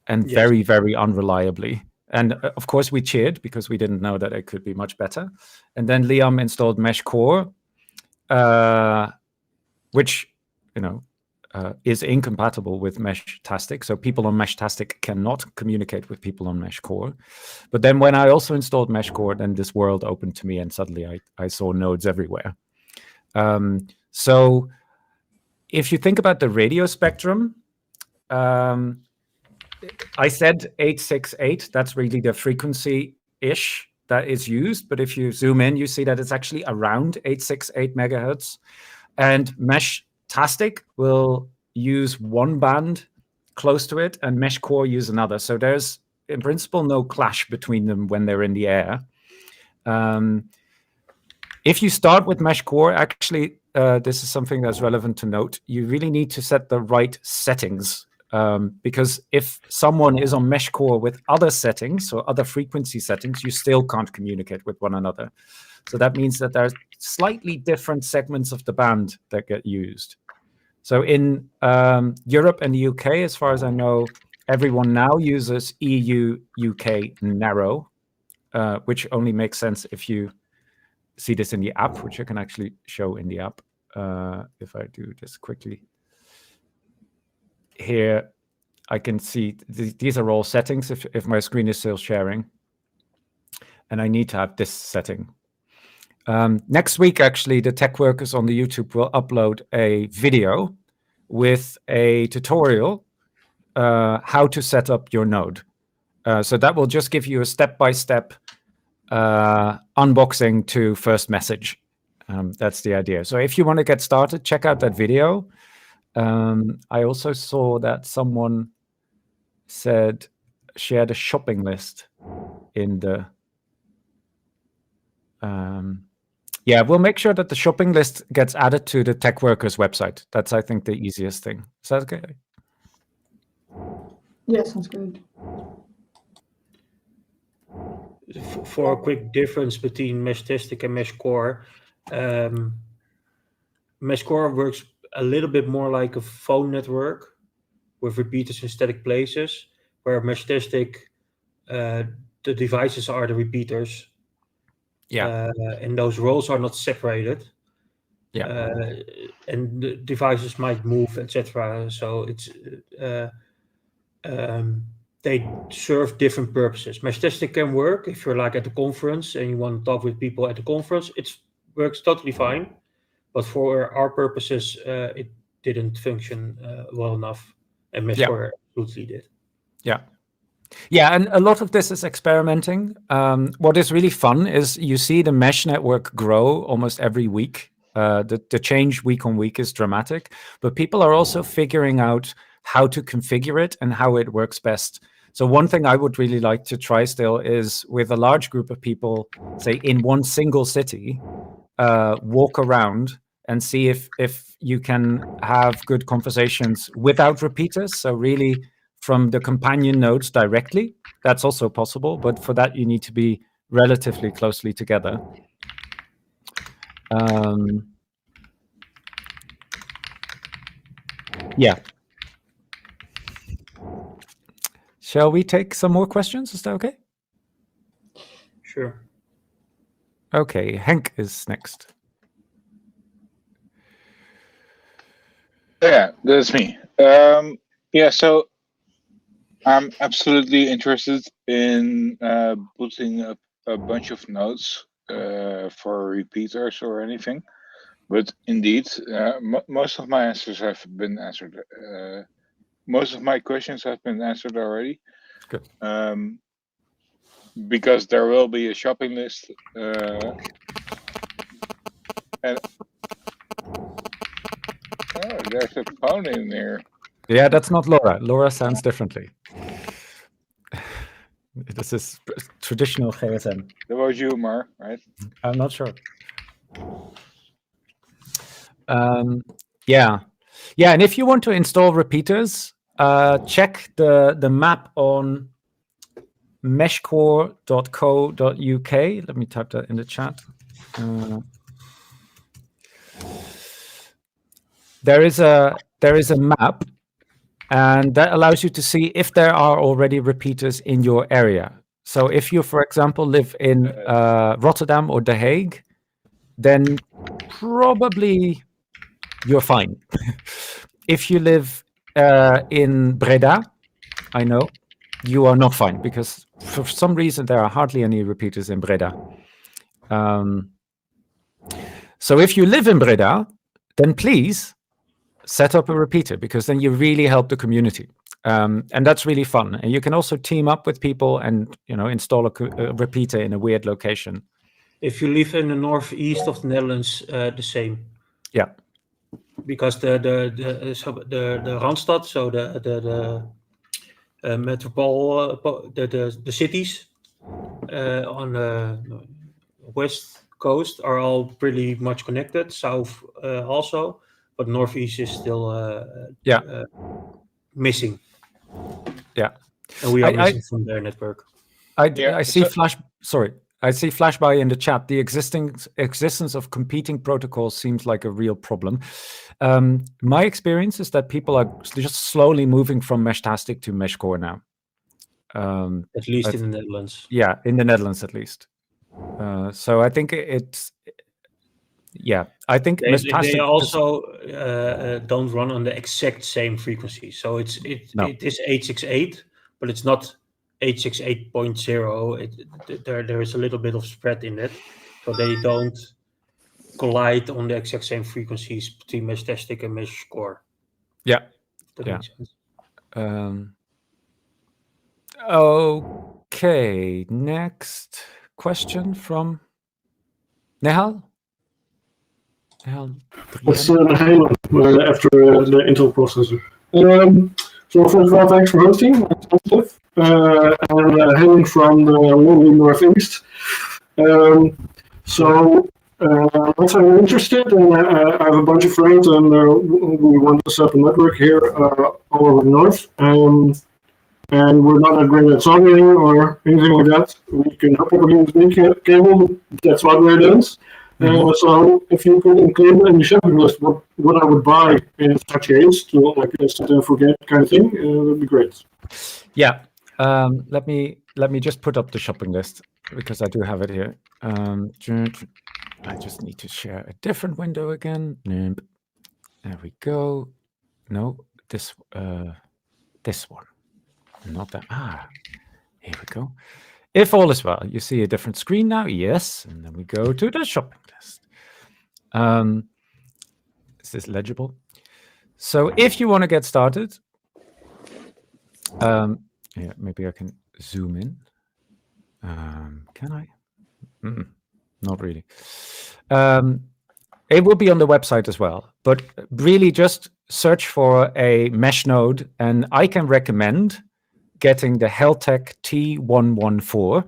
Speaker 1: and very, very unreliably. And of course, we cheered because we didn't know that it could be much better. And then Liam installed Meshcore, which, is incompatible with Meshtastic. So people on Meshtastic cannot communicate with people on Meshcore. But then when I also installed Meshcore, then this world opened to me and suddenly I saw nodes everywhere. So if you think about the radio spectrum, I said 868, that's really the frequency-ish that is used. But if you zoom in, you see that it's actually around 868 megahertz. And Meshtastic will use one band close to it and Meshcore use another. So there's, in principle, no clash between them when they're in the air. If you start with Meshcore, actually, this is something that's relevant to note. You really need to set the right settings. Because if someone is on Meshcore with other settings or other frequency settings, you still can't communicate with one another. So that means that there's slightly different segments of the band that get used. So in Europe and the UK, as far as I know, everyone now uses EU-UK narrow, which only makes sense if you see this in the app, which I can actually show in the app if I do this quickly. Here, I can see these are all settings if my screen is still sharing. And I need to have this setting. Next week, actually, the Techwerkers on the YouTube will upload a video with a tutorial how to set up your node. So that will just give you a step-by-step unboxing to first message. That's the idea. So if you want to get started, check out that video. I also saw that someone said shared a shopping list in the yeah, we'll make sure that the shopping list gets added to the Techwerkers website. That's, I think, the easiest thing. Is that okay?
Speaker 3: Yeah, sounds good.
Speaker 2: For a quick difference between Meshtastic and Meshcore, Meshcore works a little bit more like a phone network with repeaters in static places, where Meshtastic, the devices are the repeaters.
Speaker 1: Yeah.
Speaker 2: And those roles are not separated.
Speaker 1: Yeah.
Speaker 2: And the devices might move, etc. So it's they serve different purposes. Meshtastic can work if you're like at a conference and you want to talk with people at the conference. It works totally fine, but for our purposes, it didn't function well enough, and Meshcore absolutely did.
Speaker 1: Yeah. Yeah, and a lot of this is experimenting. What is really fun is you see the mesh network grow almost every week. The change week on week is dramatic, but people are also figuring out how to configure it and how it works best. So one thing I would really like to try still is with a large group of people, say in one single city, walk around and see if you can have good conversations without repeaters. So really from the companion nodes directly, that's also possible. But for that, you need to be relatively closely together. Yeah. Shall we take some more questions? Is that okay?
Speaker 2: Sure.
Speaker 1: Okay, Henk is next.
Speaker 13: Yeah, that's me. Yeah, so I'm absolutely interested in putting up a bunch of nodes for repeaters or anything. But indeed, most of my answers have been answered. Most of my questions have been answered already.
Speaker 1: Good.
Speaker 13: Because there will be a shopping list. And there's a phone in there.
Speaker 1: Yeah, that's not LoRa. LoRa sounds differently. This is traditional GSM.
Speaker 13: That was you, Mar, right?
Speaker 1: I'm not sure. Yeah, and if you want to install repeaters, check the map on meshcore.co.uk. Let me type that in the chat. There is a map, and that allows you to see if there are already repeaters in your area. So if you, for example, live in Rotterdam or The Hague, then probably you're fine. If you live in Breda, I know, you are not fine, because for some reason there are hardly any repeaters in Breda. So if you live in Breda, then please set up a repeater, because then you really help the community. And that's really fun. And you can also team up with people and install a repeater in a weird location.
Speaker 2: If you live in the northeast of the Netherlands, the same.
Speaker 1: Yeah.
Speaker 2: Because the Randstad, so the metropole, the cities on the west coast are all pretty much connected. South also, but northeast is still missing.
Speaker 1: Yeah,
Speaker 2: and we are missing from their network.
Speaker 1: I see I see Flashby in the chat. The existence of competing protocols seems like a real problem. My experience is that people are just slowly moving from Meshtastic to Meshcore now.
Speaker 2: At least in the Netherlands.
Speaker 1: Yeah, in the Netherlands at least. So I think it's... Yeah, I think
Speaker 2: they also don't run on the exact same frequency. So it is 868, but it's not 868.0. There is a little bit of spread in it, so they don't collide on the exact same frequencies between Meshtastic and Meshcore.
Speaker 1: Yeah,
Speaker 2: that makes sense.
Speaker 1: Okay, next question from Nehal.
Speaker 14: It's Nehal after the Intel processor. So first of all, thanks for hosting. And hailing from the lovely Northeast. Once I'm interested, and I have a bunch of friends, and we want to set up a network here all over the North. and we're not that great at soldering or anything like that, we can hook up a USB cable. That's what we're doing. So if you could include in the shopping list what I would buy in such case to like a set and forget kind of thing, would be great.
Speaker 1: Yeah. Let me just put up the shopping list because I do have it here. I just need to share a different window again. There we go. No, this one, not that. Here we go. If all is well, you see a different screen now. Yes, and then we go to the shopping list. Is this legible? So if you want to get started, yeah, maybe I can zoom in. Can I? Not really. It will be on the website as well, but really just search for a mesh node, and I can recommend getting the Heltec T114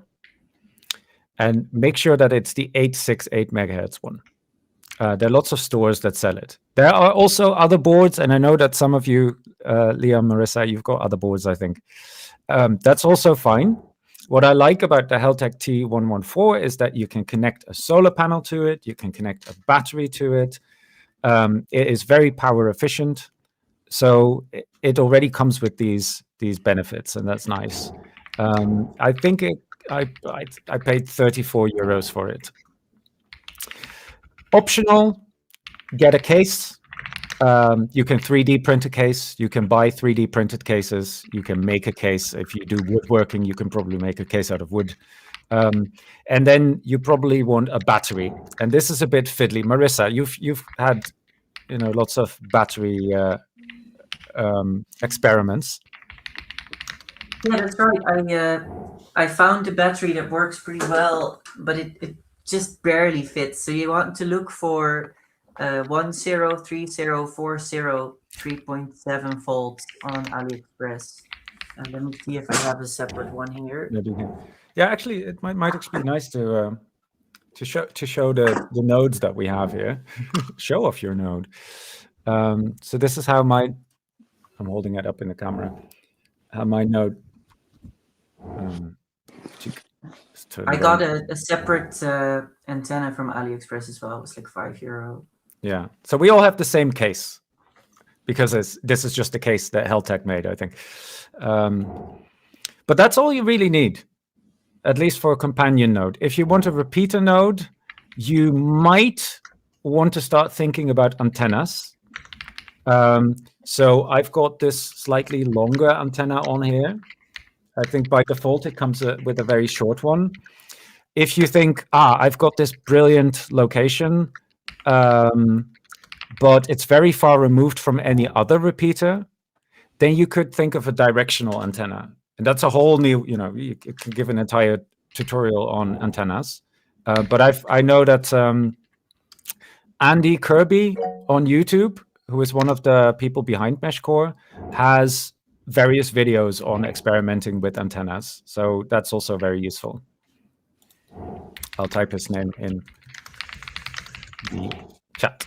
Speaker 1: and make sure that it's the 868 megahertz one. There are lots of stores that sell it. There are also other boards, and I know that some of you, Liam, Marissa, you've got other boards, I think. That's also fine. What I like about the Heltec T114 is that you can connect a solar panel to it, you can connect a battery to it. It is very power efficient, so it already comes with these benefits, and that's nice. I think I paid 34 euros for it. Optional, get a case. You can 3D print a case. You can buy 3D printed cases. You can make a case. If you do woodworking, you can probably make a case out of wood. And then you probably want a battery. And this is a bit fiddly. Marissa, you've had lots of battery experiments.
Speaker 6: Yeah, that's right. I found a battery that works pretty well, but it just barely fits. So you want to look for 103040 3.7 volts on AliExpress. And let me see if I have a separate one here.
Speaker 1: Yeah, actually, it might actually be nice to show the nodes that we have here. Show off your node. So this is how I'm holding it up in the camera. How my node.
Speaker 6: I got a separate antenna from AliExpress as well. It was like €5.
Speaker 1: Yeah. So we all have the same case because this is just a case that Heltec made, I think. But that's all you really need, at least for a companion node. If you want a repeater node, you might want to start thinking about antennas. So I've got this slightly longer antenna on here. I think by default it comes with a very short one. If you think, I've got this brilliant location, but it's very far removed from any other repeater, then you could think of a directional antenna. And that's a whole new, you can give an entire tutorial on antennas. But I know that Andy Kirby on YouTube, who is one of the people behind Meshcore, has various videos on experimenting with antennas. So that's also very useful. I'll type his name in the chat.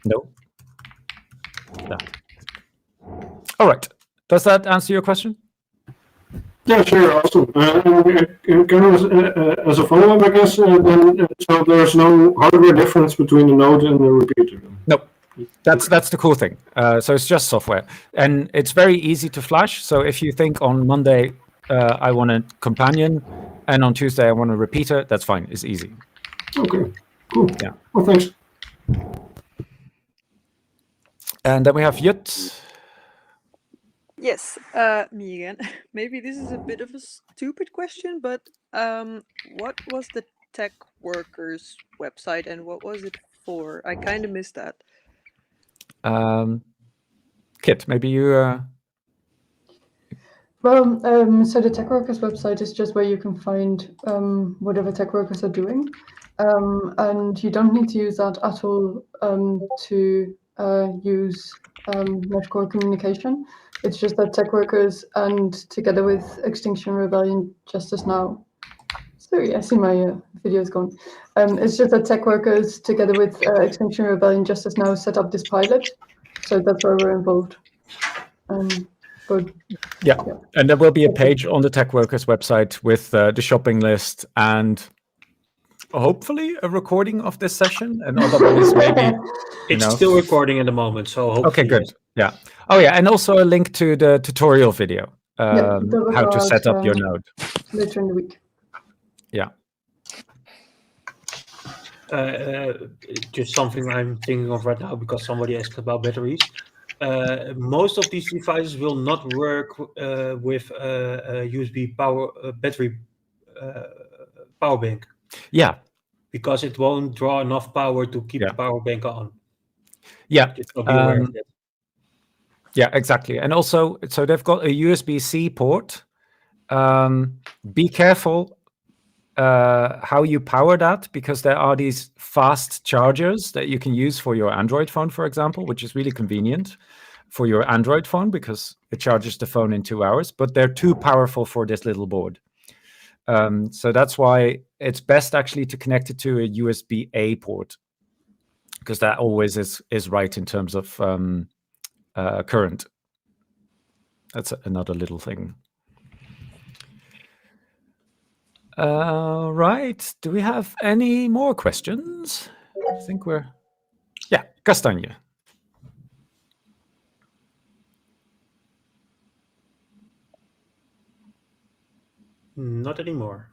Speaker 1: No. That. All right. Does that answer your question?
Speaker 14: Yeah, sure. Awesome. As a follow-up, I guess, then, so there's no hardware difference between the node and the repeater?
Speaker 1: No. That's the cool thing. So it's just software, and it's very easy to flash. So if you think on Monday I want a companion, and on Tuesday I want a repeater, that's fine. It's easy.
Speaker 14: Okay, cool.
Speaker 1: Yeah.
Speaker 14: Well, thanks.
Speaker 1: And then we have Jut.
Speaker 7: Yes, me again. Maybe this is a bit of a stupid question, but what was the Techwerkers website and what was it for? I kind of missed that.
Speaker 1: Kit, maybe you.
Speaker 3: Well, so the Techwerkers website is just where you can find whatever Techwerkers are doing, and you don't need to use that at all to use Meshcore communication. It's just that Techwerkers and together with Extinction Rebellion Justice Now. Sorry, I see my video's gone. It's just that Techwerkers together with Extinction Rebellion Justice Now set up this pilot, so that's where we're involved. But
Speaker 1: yeah, and there will be a page on the Techwerkers website with the shopping list and hopefully a recording of this session, and otherwise maybe
Speaker 2: It's still recording at the moment, so hopefully.
Speaker 1: Okay, good. Yeah. Oh, yeah, and also a link to the tutorial video,
Speaker 3: that will
Speaker 1: how
Speaker 3: go
Speaker 1: to set
Speaker 3: out,
Speaker 1: up your node.
Speaker 3: later in the week.
Speaker 1: Yeah.
Speaker 2: Just something I'm thinking of right now because somebody asked about batteries. Most of these devices will not work with a USB battery power bank.
Speaker 1: Yeah.
Speaker 2: Because it won't draw enough power to keep the power bank on.
Speaker 1: Yeah.
Speaker 2: So be aware of that.
Speaker 1: Yeah, exactly. And also, so they've got a USB-C port. Be careful how you power that, because there are these fast chargers that you can use for your Android phone, for example, which is really convenient for your Android phone because it charges the phone in 2 hours, but they're too powerful for this little board. So that's why it's best actually to connect it to a USB-A port, because that always is right in terms of current. That's another little thing. Right. Do we have any more questions? I think we're... Yeah, Castagne.
Speaker 2: Not anymore.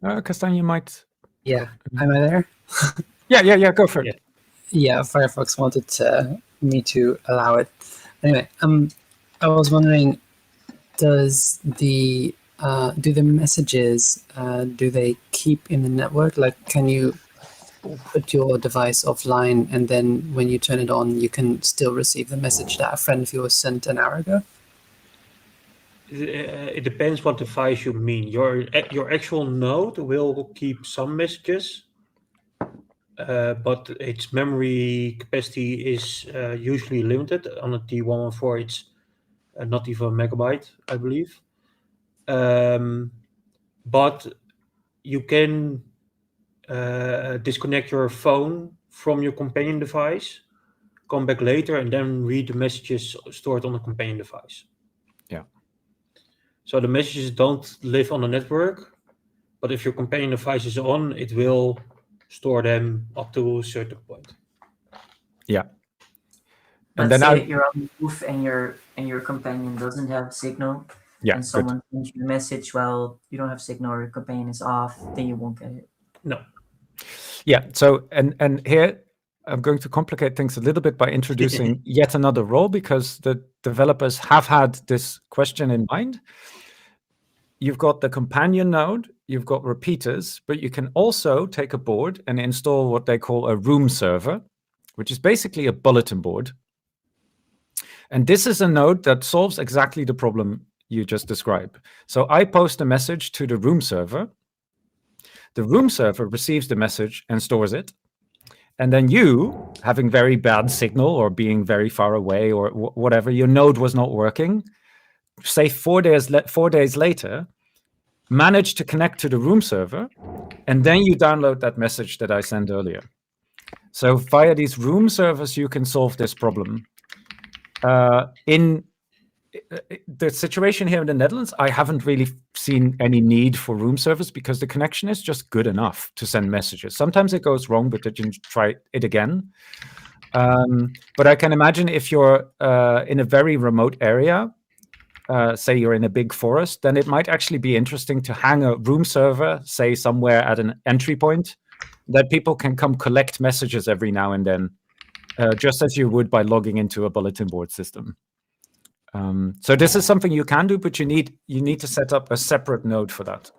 Speaker 1: Castagne might...
Speaker 15: Yeah, am I there?
Speaker 1: Yeah, go for it.
Speaker 15: Yeah, Firefox wanted me to allow it. Anyway, I was wondering, does the do the messages do they keep in the network? Like, can you put your device offline and then when you turn it on, you can still receive the message that a friend of yours sent an hour ago?
Speaker 2: It depends what device you mean. Your actual node will keep some messages, but its memory capacity is usually limited. On a T114, it's not even a megabyte, I believe. But you can disconnect your phone from your companion device, come back later, and then read the messages stored on the companion device.
Speaker 1: Yeah.
Speaker 2: So the messages don't live on the network, but if your companion device is on, it will store them up to a certain point.
Speaker 1: Yeah.
Speaker 6: And let's say you're on the roof and your companion doesn't have signal, and someone sends you a message, well, you don't have signal or your companion is off, then you won't get it.
Speaker 2: No.
Speaker 1: Yeah. So and here I'm going to complicate things a little bit by introducing yet another role, because the developers have had this question in mind. You've got the companion node, you've got repeaters, but you can also take a board and install what they call a room server, which is basically a bulletin board. And this is a node that solves exactly the problem you just described. So I post a message to the room server. The room server receives the message and stores it. And then you, having very bad signal or being very far away or whatever, your node was not working, say 4 days later, manage to connect to the room server, and then you download that message that I sent earlier. So via these room servers, you can solve this problem. In the situation here in the Netherlands, I haven't really seen any need for room servers because the connection is just good enough to send messages. Sometimes it goes wrong, but then you try it again. But I can imagine if you're in a very remote area, say you're in a big forest, then it might actually be interesting to hang a room server, say somewhere at an entry point, that people can come collect messages every now and then, just as you would by logging into a bulletin board system. So this is something you can do, but you need to set up a separate node for that.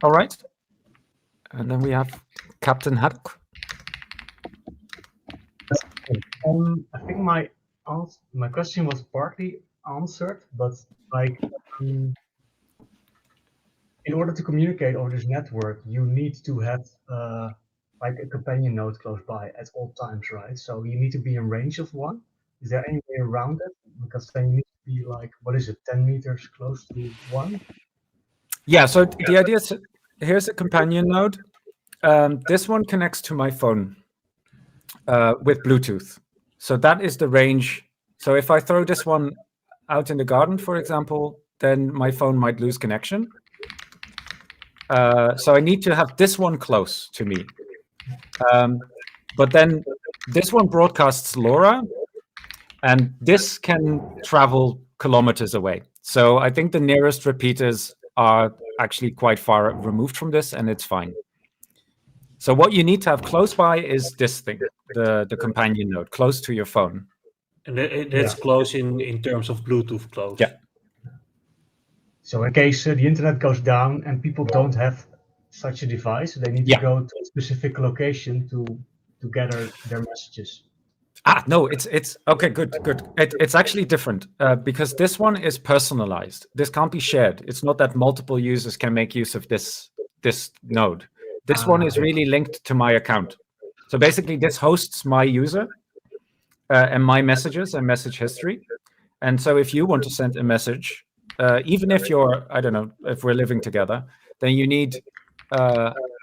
Speaker 1: All right. And then we have Captain Haddock.
Speaker 16: I think my question was partly answered, but like in order to communicate over this network, you need to have like a companion node close by at all times, right? So you need to be in range of one. Is there any way around it? Because then you need to be like, what is it, 10 meters close to one?
Speaker 1: Yeah, so the idea is, here's a companion node. This one connects to my phone with Bluetooth. So that is the range. So if I throw this one out in the garden, for example, then my phone might lose connection. So I need to have this one close to me. But then this one broadcasts LoRa, and this can travel kilometers away. So I think the nearest repeaters are actually quite far removed from this, and it's fine. So what you need to have close by is this thing, the companion node, close to your phone.
Speaker 2: And that's close in terms of Bluetooth close.
Speaker 1: Yeah.
Speaker 16: So in case the internet goes down and people don't have such a device, they need to go to a specific location to gather their messages.
Speaker 1: No, it's okay. Good. It's actually different because this one is personalized. This can't be shared. It's not that multiple users can make use of this node. This one is really linked to my account. So basically, this hosts my user and my messages and message history. And so if you want to send a message, even if you're, I don't know, if we're living together, then you need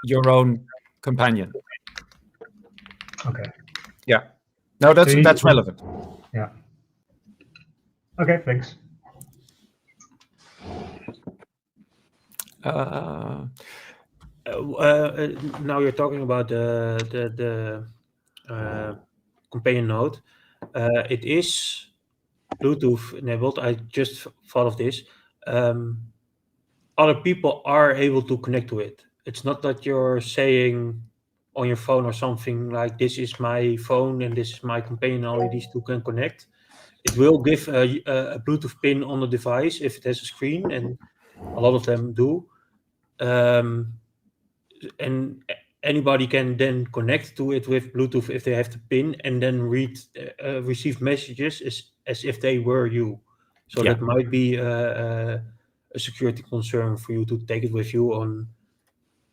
Speaker 1: your own companion.
Speaker 16: Okay.
Speaker 1: Yeah. No, that's relevant.
Speaker 16: Yeah. Okay, thanks.
Speaker 2: Now you're talking about the companion node. It is Bluetooth enabled. I just thought of this. Other people are able to connect to it. It's not that you're saying on your phone or something like, this is my phone and this is my companion, only these two can connect. It will give a Bluetooth pin on the device if it has a screen, and a lot of them do. And anybody can then connect to it with Bluetooth if they have the pin, and then receive messages as if they were you. So that might be a security concern for you to take it with you on,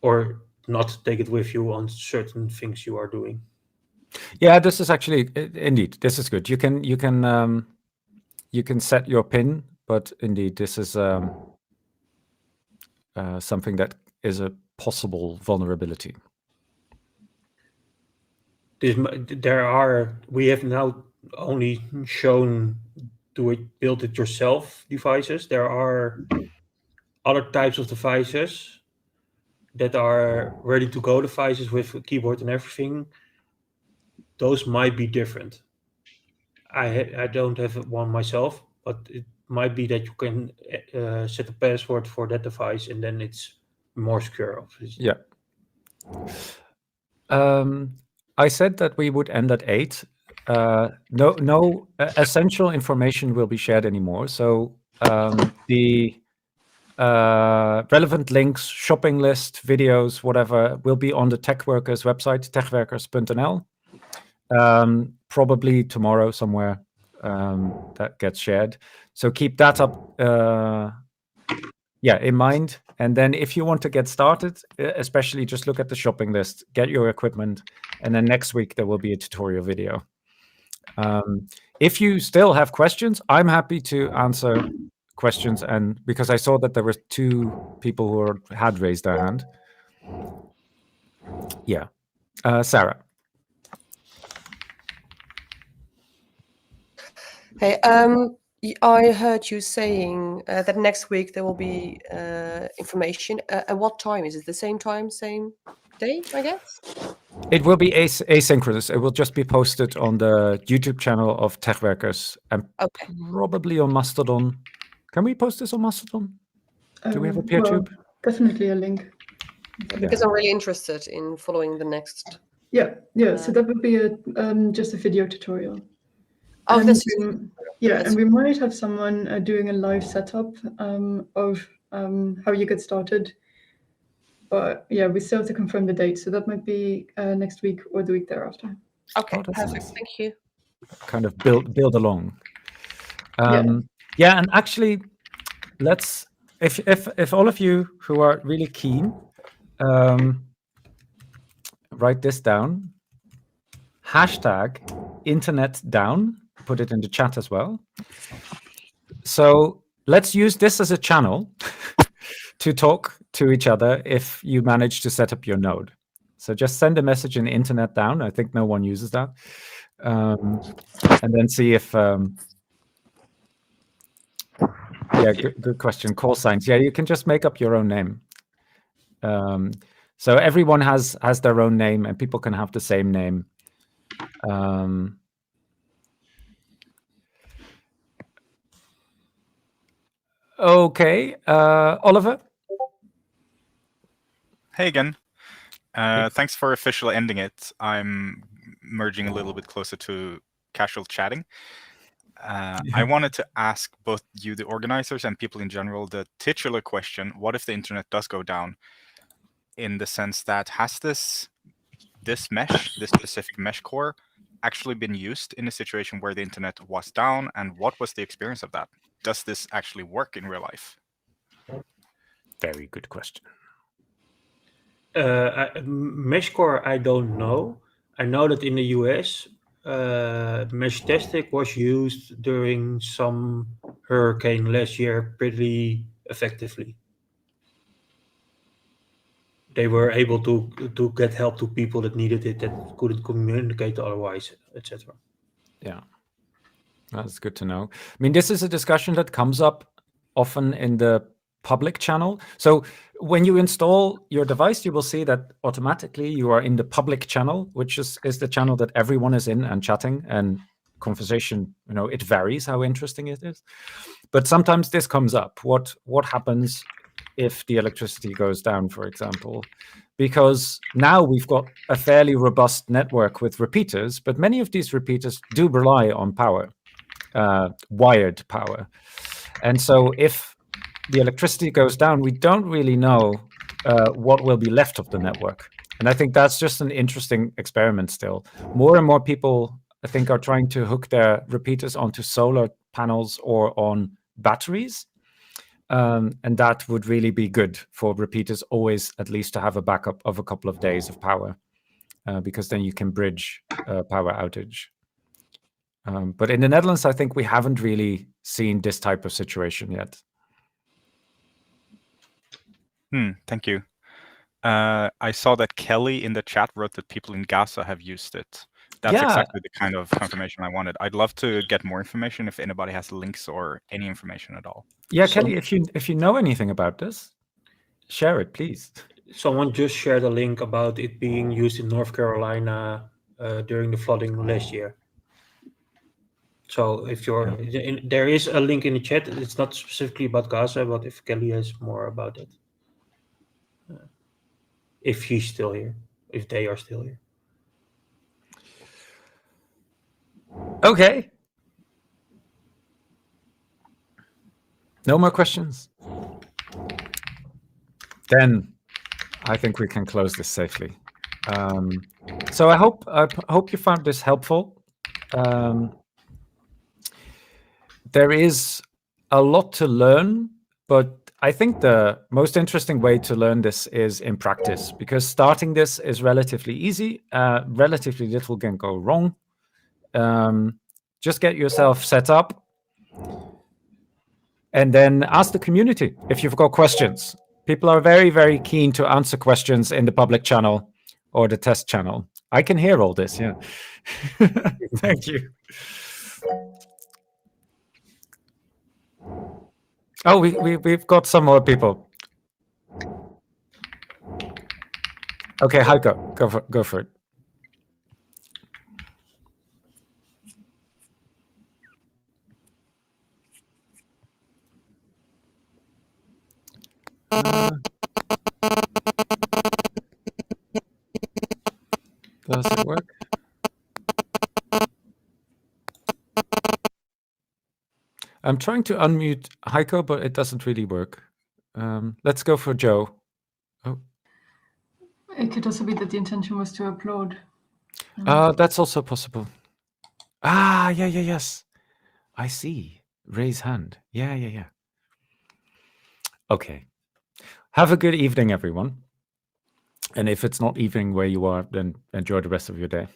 Speaker 2: or not take it with you on certain things you are doing.
Speaker 1: Yeah, this is actually indeed, this is good. You can set your pin, but indeed this is something that is a possible vulnerability.
Speaker 2: We have now only shown build it yourself devices. There are other types of devices that are ready to go devices with a keyboard and everything. Those might be different. I don't have one myself, but it might be that you can set a password for that device, and then it's more secure, obviously.
Speaker 1: Yeah. I said that we would end at 8. No essential information will be shared anymore. So the relevant links, shopping list, videos, whatever, will be on the Techwerkers website, techwerkers.nl. Probably tomorrow somewhere that gets shared. So keep that up in mind. And then if you want to get started, especially just look at the shopping list, get your equipment, and then next week there will be a tutorial video. If you still have questions, I'm happy to answer questions, and because I saw that there were 2 people who had raised their hand. Yeah. Sarah.
Speaker 17: Hey, I heard you saying that next week there will be information. At what time? Is it the same time, same day, I guess?
Speaker 1: It will be asynchronous. It will just be posted on the YouTube channel of Techwerkers and probably on Mastodon. Can we post this on Mastodon? Do we have a PeerTube?
Speaker 3: Well, definitely a link.
Speaker 17: Because I'm really interested in following the next.
Speaker 3: Yeah. So that would be just a video tutorial.
Speaker 17: Oh,
Speaker 3: and
Speaker 17: that's
Speaker 3: and we might have someone doing a live setup of how you get started. But yeah, we still have to confirm the date, so that might be next week or the week thereafter.
Speaker 17: Okay, perfect.
Speaker 1: Nice.
Speaker 17: Thank you.
Speaker 1: Kind of build along. Yeah, and actually, let's if all of you who are really keen, write this down. #InternetDown. Put it in the chat as well. So let's use this as a channel to talk to each other if you manage to set up your node. So just send a message in internet down. I think no one uses that. And then see if, yeah, good question. Call signs. Yeah, you can just make up your own name. So everyone has their own name, and people can have the same name. Okay, Oliver.
Speaker 12: Hey again. Thanks for officially ending it. I'm merging a little bit closer to casual chatting. I wanted to ask both you, the organizers, and people in general, the titular question: what if the internet does go down? In the sense that, has this mesh, this specific Meshcore, actually been used in a situation where the internet was down, and what was the experience of that? Does this actually work in real life?
Speaker 1: Very good question.
Speaker 2: Meshcore, I don't know. I know that in the US, Meshtastic was used during some hurricane last year pretty effectively. They were able to get help to people that needed it, that couldn't communicate otherwise, etc.
Speaker 1: Yeah, that's good to know. I mean, this is a discussion that comes up often in the public channel. So when you install your device, you will see that automatically you are in the public channel, which is the channel that everyone is in and chatting and conversation. You know, it varies how interesting it is. But sometimes this comes up. What happens if the electricity goes down, for example? Because now we've got a fairly robust network with repeaters, but many of these repeaters do rely on power, wired power. And so if the electricity goes down, we don't really know what will be left of the network. And I think that's just an interesting experiment still. More and more people, I think, are trying to hook their repeaters onto solar panels or on batteries. And that would really be good for repeaters always, at least, to have a backup of a couple of days of power, because then you can bridge power outage. But in the Netherlands, I think we haven't really seen this type of situation yet.
Speaker 12: Thank you. I saw that Kelly in the chat wrote that people in Gaza have used it. That's exactly the kind of confirmation I wanted. I'd love to get more information if anybody has links or any information at all.
Speaker 1: Yeah, Kelly, if you know anything about this, share it, please.
Speaker 2: Someone just shared a link about it being used in North Carolina during the flooding last year. So if you're, there is a link in the chat. It's not specifically about Gaza, but if Kelly has more about it, if she's still here, if they are still here.
Speaker 1: Okay. No more questions? Then I think we can close this safely. So I hope you found this helpful. There is a lot to learn, but I think the most interesting way to learn this is in practice, because starting this is relatively easy. Relatively little can go wrong. Just get yourself set up and then ask the community if you've got questions. People are very, very keen to answer questions in the public channel or the test channel. I can hear all this, yeah. Thank you. Oh, we've got some more people. Okay, Heiko, go for it. Does it work? I'm trying to unmute Heiko, but it doesn't really work. Let's go for Joe. Oh.
Speaker 3: It could also be that the intention was to upload.
Speaker 1: That's also possible. Yes. I see. Raise hand. Yeah. Okay. Have a good evening, everyone. And if it's not evening where you are, then enjoy the rest of your day.